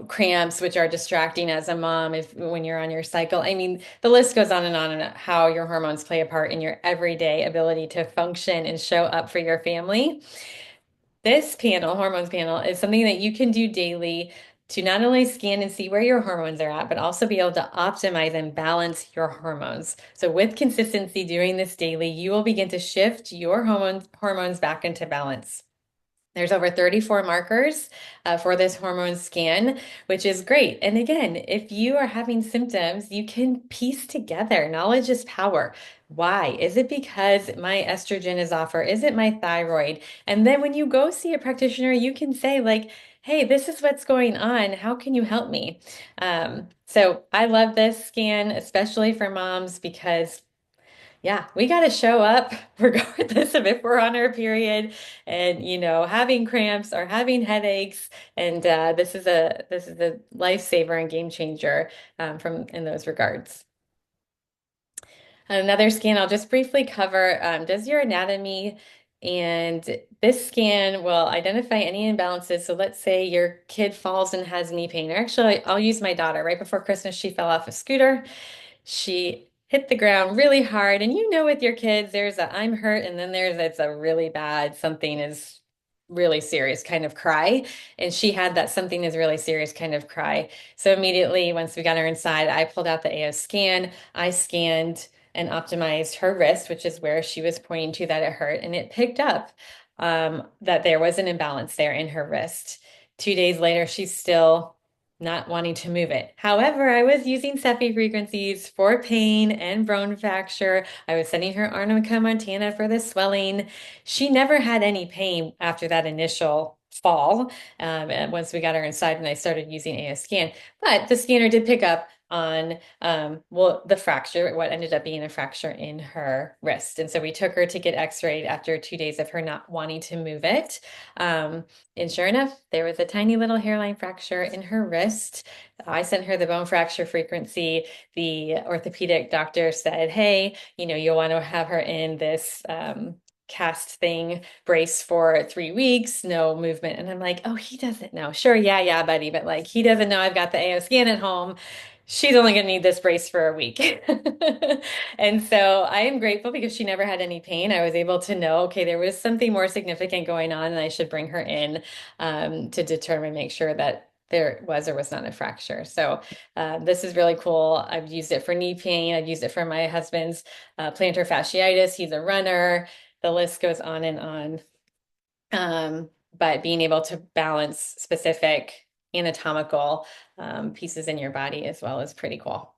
cramps, which are distracting as a mom if when you're on your cycle. I mean, the list goes on and how your hormones play a part in your everyday ability to function and show up for your family. This panel, hormones panel, is something that you can do daily to not only scan and see where your hormones are at, but also be able to optimize and balance your hormones. So with consistency doing this daily, you will begin to shift your hormones back into balance. There's over 34 markers for this hormone scan, which is great. And again, if you are having symptoms, you can piece together. Knowledge is power. Why? Is it because my estrogen is off, or is it my thyroid? And then when you go see a practitioner, you can say like, hey, this is what's going on. How can you help me? So I love this scan, especially for moms, because yeah, we got to show up regardless of if we're on our period and having cramps or having headaches. And this is a lifesaver and game changer from in those regards. Another scan I'll just briefly cover does your anatomy, and this scan will identify any imbalances. So let's say your kid falls and has knee pain. Or actually, I'll use my daughter. Right before Christmas, she fell off a scooter. She hit the ground really hard. And with your kids, there's a I'm hurt, and then it's a really bad, something is really serious kind of cry. And she had that something is really serious kind of cry. So immediately, once we got her inside, I pulled out the AO scan. I scanned and optimized her wrist, which is where she was pointing to that it hurt. And it picked up that there was an imbalance there in her wrist. 2 days later, she's still not wanting to move it. However, I was using Sefi frequencies for pain and bone fracture. I was sending her Arnica Montana for the swelling. She never had any pain after that initial fall. And once we got her inside and I started using AS scan, but the scanner did pick up on the fracture, what ended up being a fracture in her wrist. And so we took her to get x-rayed after 2 days of her not wanting to move it. And sure enough, there was a tiny little hairline fracture in her wrist. I sent her the bone fracture frequency. The orthopedic doctor said, hey, you'll want to have her in this cast thing brace for 3 weeks, no movement. And I'm like, oh, he doesn't know. Sure, yeah, buddy. But like, he doesn't know I've got the AO scan at home. She's only going to need this brace for a week. And so I am grateful because she never had any pain. I was able to know, okay, there was something more significant going on and I should bring her in to make sure that there was or was not a fracture. So this is really cool. I've used it for knee pain. I've used it for my husband's plantar fasciitis. He's a runner. The list goes on and on. but being able to balance specific anatomical pieces in your body as well is pretty cool.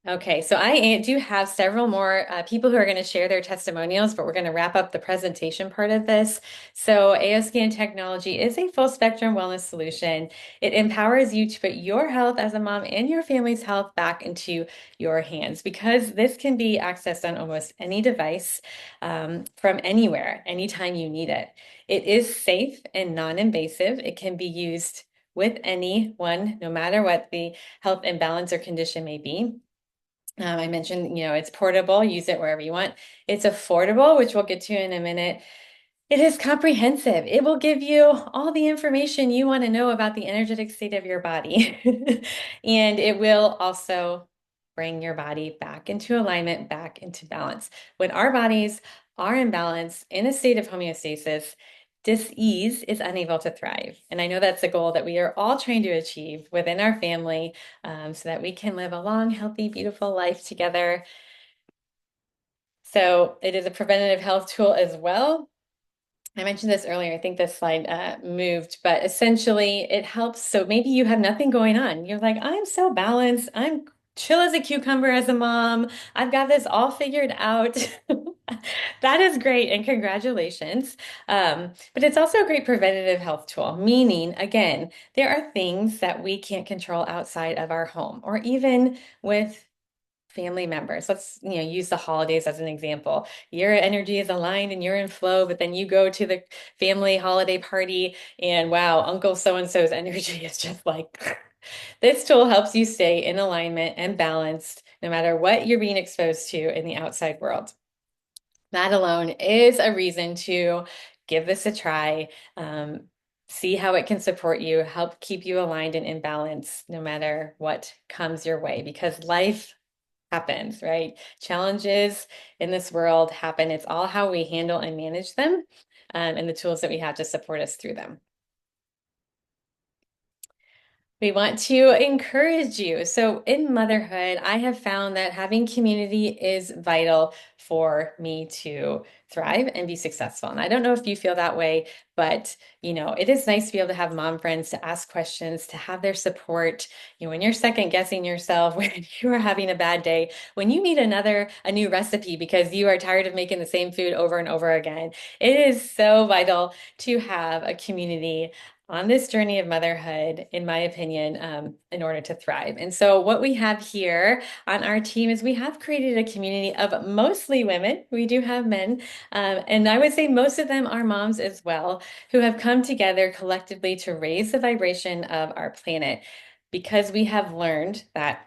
Okay, so I do have several more people who are going to share their testimonials, but we're going to wrap up the presentation part of this. So AOScan technology is a full spectrum wellness solution. It empowers you to put your health as a mom and your family's health back into your hands, because this can be accessed on almost any device from anywhere, anytime you need it. It is safe and non-invasive. It can be used with anyone, no matter what the health imbalance or condition may be. I mentioned, it's portable, use it wherever you want. It's affordable, which we'll get to in a minute. It is comprehensive. It will give you all the information you want to know about the energetic state of your body. And it will also bring your body back into alignment, back into balance. When our bodies are in balance, in a state of homeostasis, dis-ease is unable to thrive. And I know that's a goal that we are all trying to achieve within our family, so that we can live a long, healthy, beautiful life together. So it is a preventative health tool as well. I mentioned this earlier. I think this slide moved, but essentially it helps. So maybe you have nothing going on. You're like, I'm so balanced. I'm chill as a cucumber as a mom. I've got this all figured out. That is great, and congratulations. But it's also a great preventative health tool, meaning, again, there are things that we can't control outside of our home or even with family members. Let's, use the holidays as an example. Your energy is aligned and you're in flow, but then you go to the family holiday party and wow, Uncle so-and-so's energy is just like, this tool helps you stay in alignment and balanced no matter what you're being exposed to in the outside world. That alone is a reason to give this a try. See how it can support you, help keep you aligned and in balance no matter what comes your way, because life happens, right? Challenges in this world happen. It's all how we handle and manage them, and the tools that we have to support us through them. We want to encourage you. So in motherhood, I have found that having community is vital for me to thrive and be successful. And I don't know if you feel that way, but it is nice to be able to have mom friends to ask questions, to have their support. When you're second guessing yourself, when you are having a bad day, when you need a new recipe because you are tired of making the same food over and over again, it is so vital to have a community on this journey of motherhood, in my opinion, in order to thrive. And so what we have here on our team is we have created a community of mostly women. We do have men, and I would say most of them are moms as well, who have come together collectively to raise the vibration of our planet, because we have learned that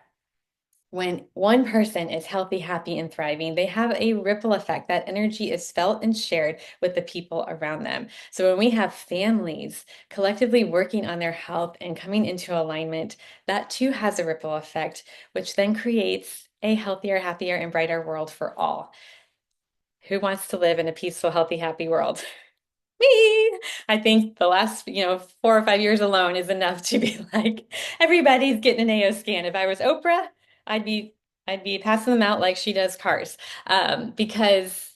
when one person is healthy, happy, and thriving, they have a ripple effect. That energy is felt and shared with the people around them. So when we have families collectively working on their health and coming into alignment, that too has a ripple effect, which then creates a healthier, happier, and brighter world for all. Who wants to live in a peaceful, healthy, happy world? Me. I think the last, 4 or 5 years alone is enough to be like, everybody's getting an AO scan. If I was Oprah, I'd be passing them out like she does cars, because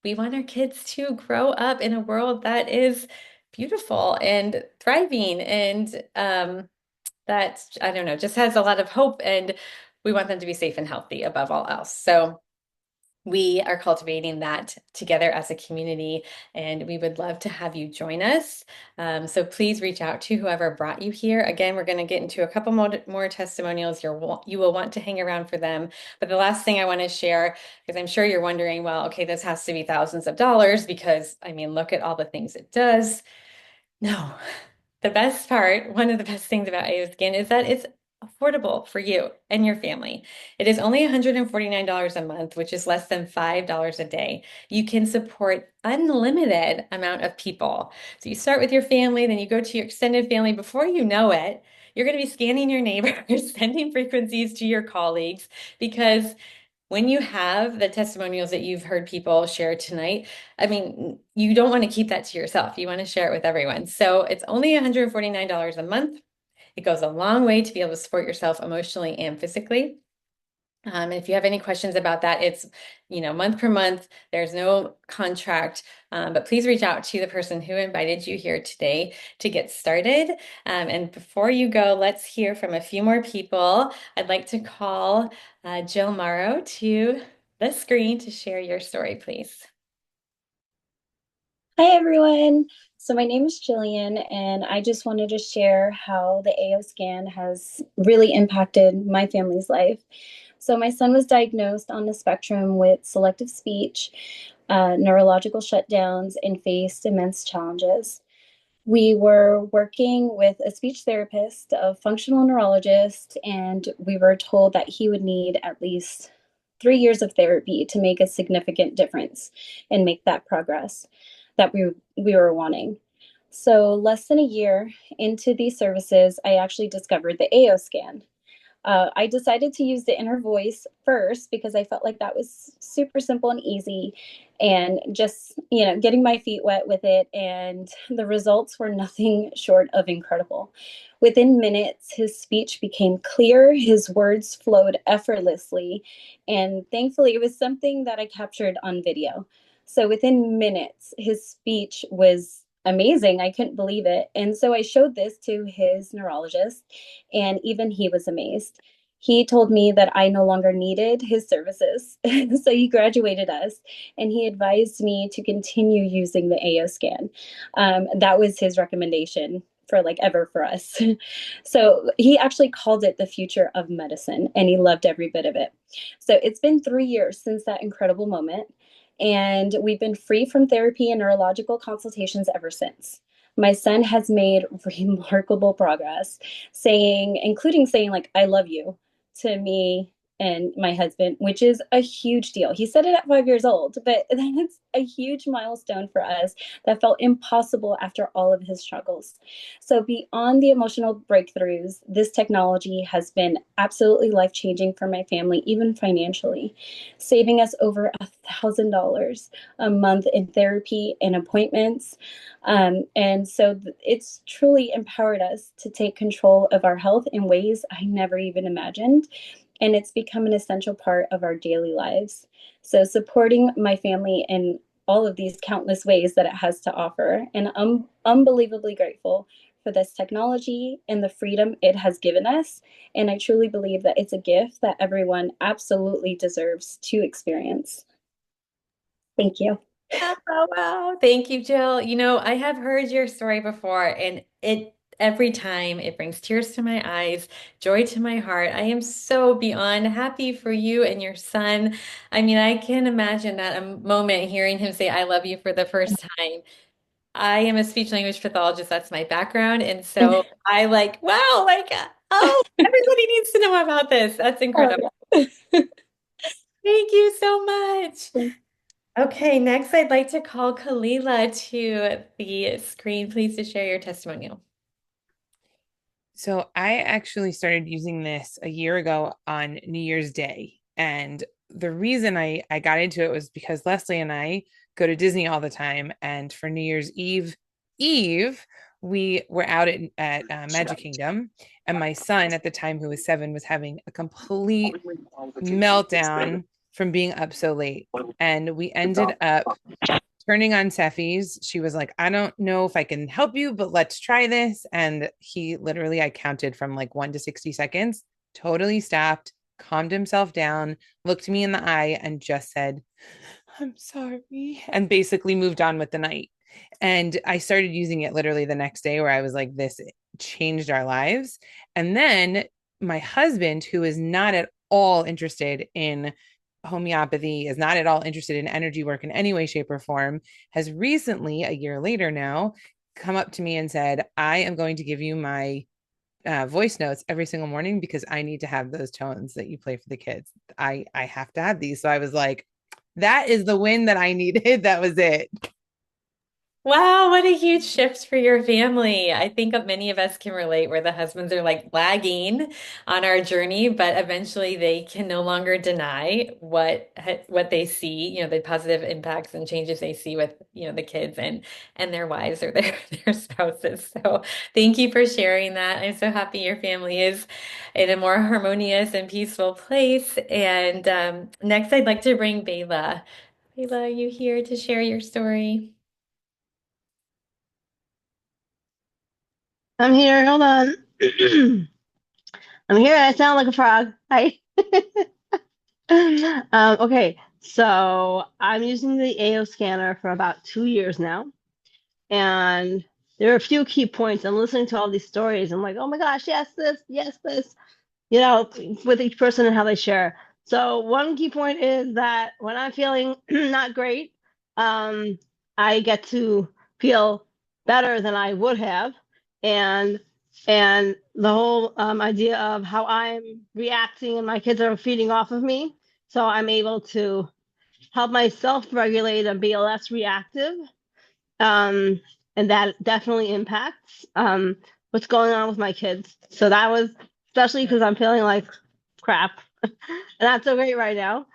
we want our kids to grow up in a world that is beautiful and thriving, and that, I don't know, just has a lot of hope, and we want them to be safe and healthy above all else. So we are cultivating that together as a community, and we would love to have you join us. So please reach out to whoever brought you here. Again, we're going to get into a couple more testimonials. You will want to hang around for them. But the last thing I want to share, because I'm sure you're wondering, well, okay, this has to be thousands of dollars, because look at all the things it does. No, the best part, one of the best things about AOScan is that it's affordable for you and your family. It is only $149 a month, which is less than $5 a day. You can support unlimited amount of people. So you start with your family, then you go to your extended family. Before you know it, you're going to be scanning your neighbors, sending frequencies to your colleagues, because when you have the testimonials that you've heard people share tonight, you don't want to keep that to yourself. You want to share it with everyone. So it's only $149 a month. It goes a long way to be able to support yourself emotionally and physically. If you have any questions about that, it's, month per month. There's no contract, but please reach out to the person who invited you here today to get started. And before you go, let's hear from a few more people. I'd like to call Jill Morrow to the screen to share your story, please. Hi, everyone. So my name is Jillian, and I just wanted to share how the AO scan has really impacted my family's life. So my son was diagnosed on the spectrum with selective speech, neurological shutdowns, and faced immense challenges. We were working with a speech therapist, a functional neurologist, and we were told that he would need at least 3 years of therapy to make a significant difference and make that progress that we were wanting. So less than a year into these services, I actually discovered the AO scan. I decided to use the inner voice first because I felt like that was super simple and easy, and just, getting my feet wet with it. And the results were nothing short of incredible. Within minutes, his speech became clear, his words flowed effortlessly, and thankfully, it was something that I captured on video. So within minutes, his speech was amazing. I couldn't believe it. And so I showed this to his neurologist, and even he was amazed. He told me that I no longer needed his services. So he graduated us, and he advised me to continue using the AO scan. That was his recommendation for like ever for us. So he actually called it the future of medicine, and he loved every bit of it. So it's been 3 years since that incredible moment, and we've been free from therapy and neurological consultations ever since. My son has made remarkable progress, including saying like I love you to me and my husband, which is a huge deal. He said it at 5 years old, but that's a huge milestone for us that felt impossible after all of his struggles. So beyond the emotional breakthroughs, this technology has been absolutely life-changing for my family, even financially, saving us over $1,000 a month in therapy and appointments. And so it's truly empowered us to take control of our health in ways I never even imagined. And it's become an essential part of our daily lives. So supporting my family in all of these countless ways that it has to offer. And I'm unbelievably grateful for this technology and the freedom it has given us. And I truly believe that it's a gift that everyone absolutely deserves to experience. Thank you. Oh, wow. Thank you, Jill. I have heard your story before, and every time it brings tears to my eyes, joy to my heart. I am so beyond happy for you and your son. I mean, I can imagine that a moment hearing him say, I love you for the first time. I am a speech language pathologist. That's my background. And so I wow, oh, everybody needs to know about this. That's incredible. Thank you so much. Okay, next I'd like to call Kalila to the screen, please, to share your testimonial. So I actually started using this a year ago on New Year's Day. And the reason I got into it was because Leslie and I go to Disney all the time. And for New Year's Eve, we were out at Magic Kingdom. And my son at the time, who was 7, was having a complete meltdown from being up so late. And we ended up turning on Sefi's. She was like, I don't know if I can help you, but let's try this. And he literally, I counted from like 1 to 60 seconds, totally stopped, calmed himself down, looked me in the eye, and just said, I'm sorry, and basically moved on with the night. And I started using it literally the next day, where I was like, this changed our lives. And then my husband, who is not at all interested in homeopathy, is not at all interested in energy work in any way, shape, or form, has recently, a year later now, come up to me and said, I am going to give you my voice notes every single morning because I need to have those tones that you play for the kids. I have to have these. So I was like, that is the win that I needed. That was it. Wow, what a huge shift for your family. I think that many of us can relate where the husbands are like lagging on our journey, but eventually they can no longer deny what they see, the positive impacts and changes they see with, the kids and their wives or their spouses. So thank you for sharing that. I'm so happy your family is in a more harmonious and peaceful place. And next, I'd like to bring Bayla. Bayla, are you here to share your story? I'm here. Hold on. I'm here. I sound like a frog. Hi. Okay, so I'm using the AO scanner for about 2 years now, and there are a few key points. I'm listening to all these stories. I'm like, oh my gosh, yes, this, with each person and how they share. So one key point is that when I'm feeling not great, um, I get to feel better than I would have, and the whole idea of how I'm reacting and my kids are feeding off of me, so I'm able to help myself regulate and be less reactive, um, and that definitely impacts what's going on with my kids. So that was especially because I'm feeling like crap, and not so great right now.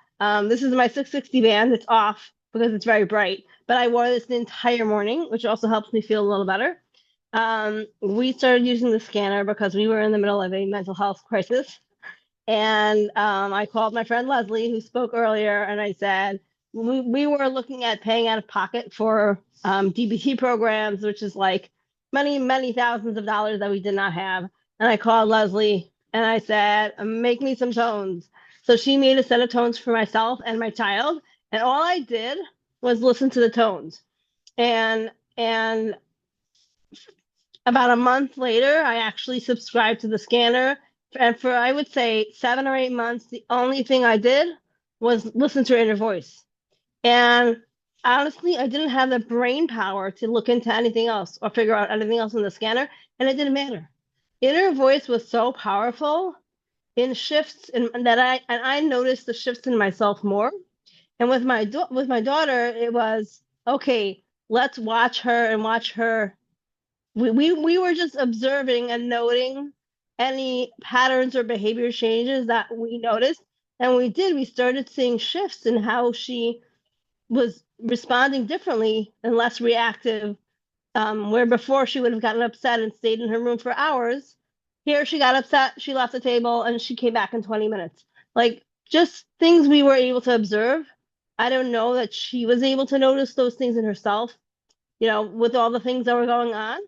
This is my 660 band. It's off because it's very bright, but I wore this the entire morning, which also helps me feel a little better. We started using the scanner because we were in the middle of a mental health crisis. And I called my friend Leslie, who spoke earlier, and I said, we were looking at paying out of pocket for DBT programs, which is like many, many thousands of dollars that we did not have. And I called Leslie and I said, make me some tones. So she made a set of tones for myself and my child. And all I did was listen to the tones. And about a month later, I actually subscribed to the scanner. And for, I would say, 7 or 8 months, the only thing I did was listen to her inner voice. And honestly, I didn't have the brain power to look into anything else or figure out anything else in the scanner. And it didn't matter. Inner voice was so powerful in shifts, and I noticed the shifts in myself more. And with my daughter, it was okay. Let's watch her and watch her. We were just observing and noting any patterns or behavior changes that we noticed. And we started seeing shifts in how she was responding differently and less reactive. Where before she would have gotten upset and stayed in her room for hours, here she got upset, she left the table, and she came back in 20 minutes. Like just things we were able to observe. I don't know that she was able to notice those things in herself, with all the things that were going on.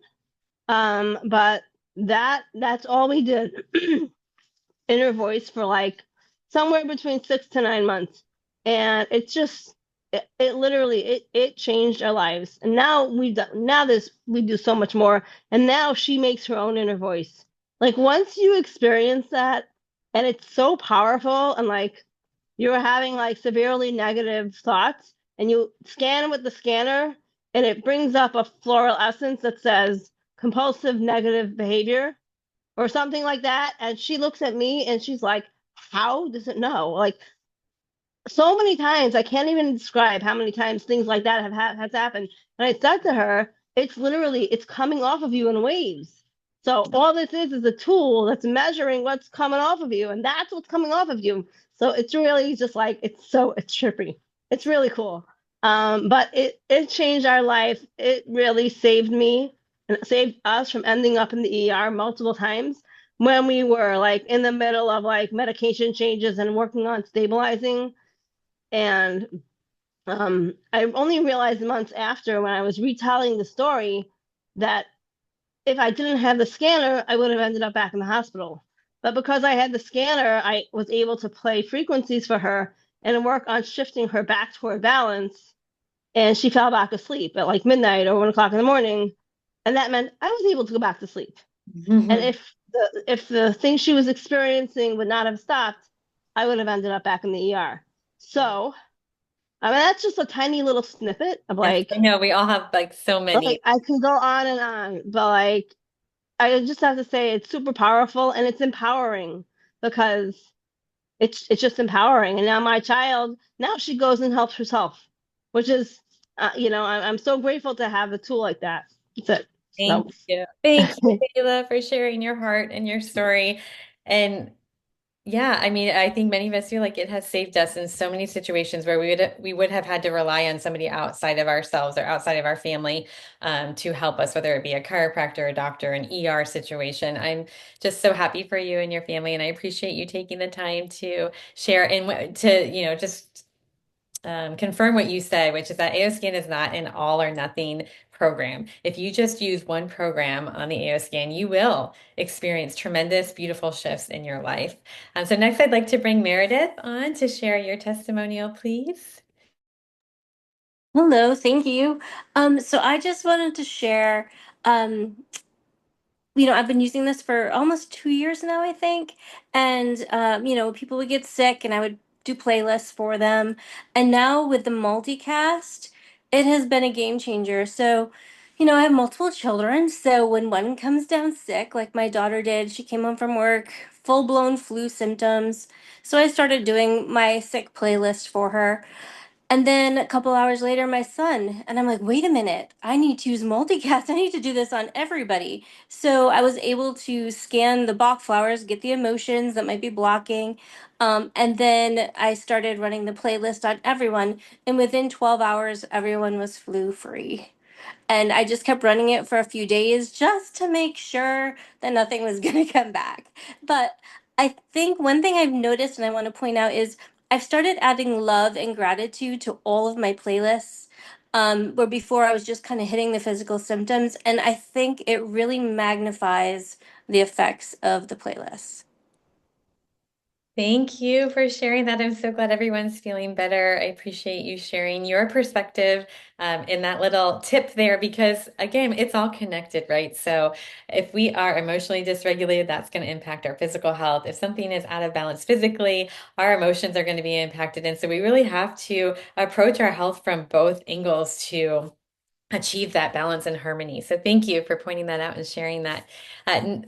But that's all we did in her voice for like somewhere between 6 to 9 months. And it literally it changed our lives. And now we do so much more. And now she makes her own inner voice. Like once you experience that, and it's so powerful, and like you're having like severely negative thoughts, and you scan with the scanner, and it brings up a floral essence that says compulsive negative behavior or something like that. And she looks at me and she's like, how does it know? Like so many times, I can't even describe how many times things like that has happened. And I said to her, it's coming off of you in waves. So all this is a tool that's measuring what's coming off of you, and that's what's coming off of you. So it's really just like it's trippy. It's really cool. But it changed our life. It really saved me and it saved us from ending up in the ER multiple times when we were like in the middle of like medication changes and working on stabilizing. And I only realized months after when I was retelling the story that if I didn't have the scanner, I would have ended up back in the hospital. But because I had the scanner, I was able to play frequencies for her and work on shifting her back toward balance. And she fell back asleep at like midnight or 1 o'clock in the morning. And that meant I was able to go back to sleep. And if the thing she was experiencing would not have stopped, I would have ended up back in the ER. So I mean, that's just a tiny little snippet of Yes, like, I know we all have like so many. I can go on and on, but like, I just have to say it's super powerful and it's empowering because it's just empowering. And now my child, now she goes and helps herself, which is I'm so grateful to have a tool like that. That's it. Thank So, you. Thank you, Kayla, for sharing your heart and your story. And yeah, I mean, I think many of us feel like it has saved us in so many situations where we would have had to rely on somebody outside of ourselves or outside of our family to help us, whether it be a chiropractor, a doctor, an ER situation. I'm just so happy for you and your family, and I appreciate you taking the time to share and to, just confirm what you said, which is that AOScan is not an all or nothing program. If you just use one program on the AOScan, you will experience tremendous, beautiful shifts in your life. So next, I'd like to bring Meredith on to share your testimonial, please. Hello, thank you. So I just wanted to share, um, I've been using this for almost 2 years now, I think. And, people would get sick and I would do playlists for them. And now with the multicast, it has been a game changer. So, I have multiple children. So when one comes down sick, like my daughter did, she came home from work, full-blown flu symptoms. So I started doing my sick playlist for her. And then a couple hours later, my son, and I'm like, wait a minute, I need to use multicast. I need to do this on everybody. So I was able to scan the Bach flowers, get the emotions that might be blocking. And then I started running the playlist on everyone. And within 12 hours, everyone was flu free. And I just kept running it for a few days just to make sure that nothing was going to come back. But I think one thing I've noticed and I want to point out is I've started adding love and gratitude to all of my playlists. Where before I was just kind of hitting the physical symptoms. And I think it really magnifies the effects of the playlist. Thank you for sharing that. I'm so glad everyone's feeling better. I appreciate you sharing your perspective in that little tip there because, again, it's all connected, right? So, if we are emotionally dysregulated, that's going to impact our physical health. If something is out of balance physically, our emotions are going to be impacted. And so, we really have to approach our health from both angles to achieve that balance and harmony. So thank you for pointing that out and sharing that.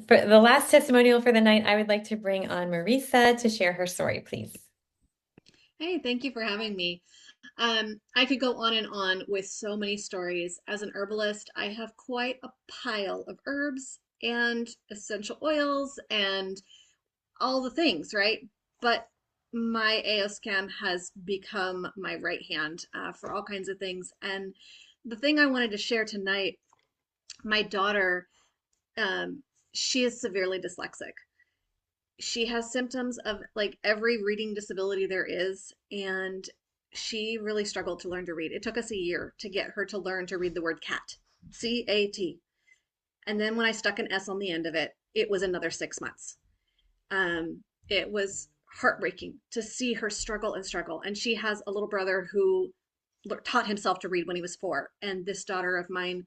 For the last testimonial for the night, I would like to bring on Marisa to share her story, please. Hey, thank you for having me. I could go on and on with so many stories. As an herbalist, I have quite a pile of herbs and essential oils and all the things, right? But my AO scan has become my right hand for all kinds of things. And the thing I wanted to share tonight, my daughter, um, she is severely dyslexic. She has symptoms of like every reading disability there is, and she really struggled to learn to read. It took us a year to get her to learn to read the word cat, CAT. And then when I stuck an S on the end of it, it was another 6 months. It was heartbreaking to see her struggle and struggle. And she has a little brother who taught himself to read when he was 4. And this daughter of mine,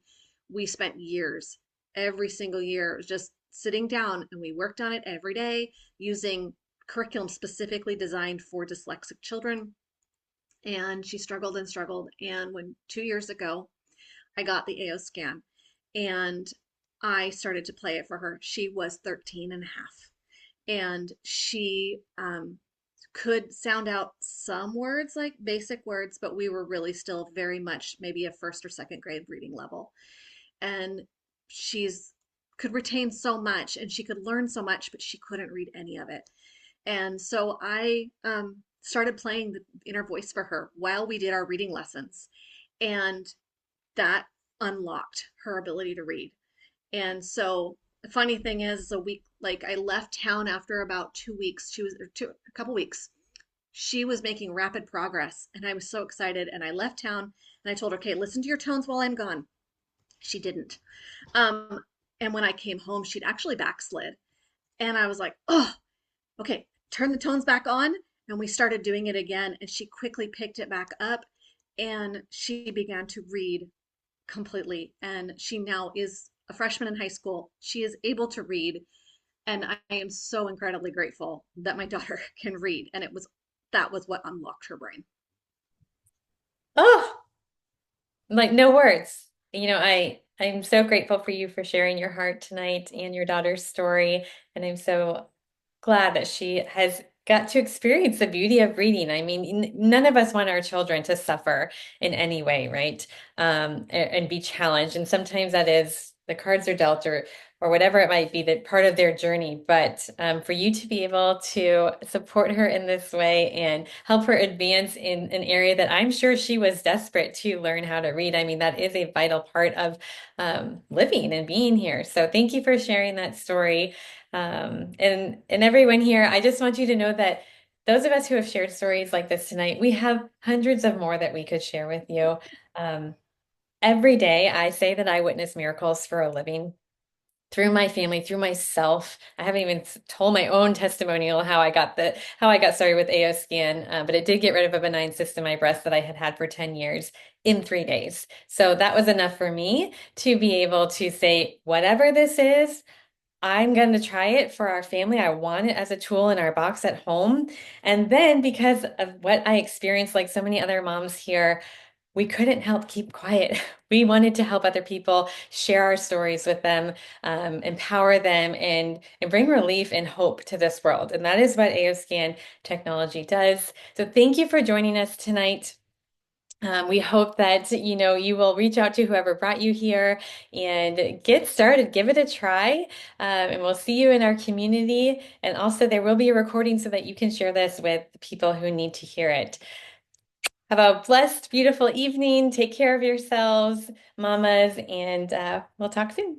we spent years, every single year, just sitting down and we worked on it every day using curriculum specifically designed for dyslexic children. And she struggled and struggled. And when 2 years ago, I got the AO scan and I started to play it for her, she was 13 and a half. And she could sound out some words, like basic words, but we were really still very much maybe a first or second grade reading level. And she's could retain so much and she could learn so much, but she couldn't read any of it. And so I started playing the inner voice for her while we did our reading lessons. And that unlocked her ability to read. And so the funny thing is, a week, like I left town after about 2 weeks, she was, a couple weeks, she was making rapid progress. And I was so excited. And I left town and I told her, okay, listen to your tones while I'm gone. She didn't. Um, and when I came home, she'd actually backslid. And I was like, oh, okay, turn the tones back on. And we started doing it again. And she quickly picked it back up and she began to read completely. And she now is a freshman in high school. She is able to read. And I am so incredibly grateful that my daughter can read. And that was what unlocked her brain. Oh, like no words. I'm so grateful for you for sharing your heart tonight and your daughter's story. And I'm so glad that she has got to experience the beauty of reading. I mean, none of us want our children to suffer in any way, right? And be challenged. And sometimes that is the cards are dealt or whatever it might be, that part of their journey. But for you to be able to support her in this way and help her advance in an area that I'm sure she was desperate to learn how to read. I mean, that is a vital part of living and being here. So thank you for sharing that story. And everyone here, I just want you to know that those of us who have shared stories like this tonight, we have hundreds of more that we could share with you. Um, every day, I say that I witness miracles for a living through my family, through myself. I haven't even told my own testimonial how I got started with AO scan, but it did get rid of a benign cyst in my breast that I had had for 10 years in 3 days. So that was enough for me to be able to say, whatever this is, I'm going to try it for our family. I want it as a tool in our box at home. And then because of what I experienced, like so many other moms here, we couldn't help keep quiet. We wanted to help other people, share our stories with them, empower them, and bring relief and hope to this world. And that is what AOScan technology does. So thank you for joining us tonight. We hope that you will reach out to whoever brought you here and get started. Give it a try, and we'll see you in our community. And also, there will be a recording so that you can share this with people who need to hear it. Have a blessed, beautiful evening. Take care of yourselves, mamas, and we'll talk soon.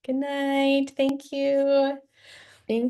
Good night. Thank you. Thank you.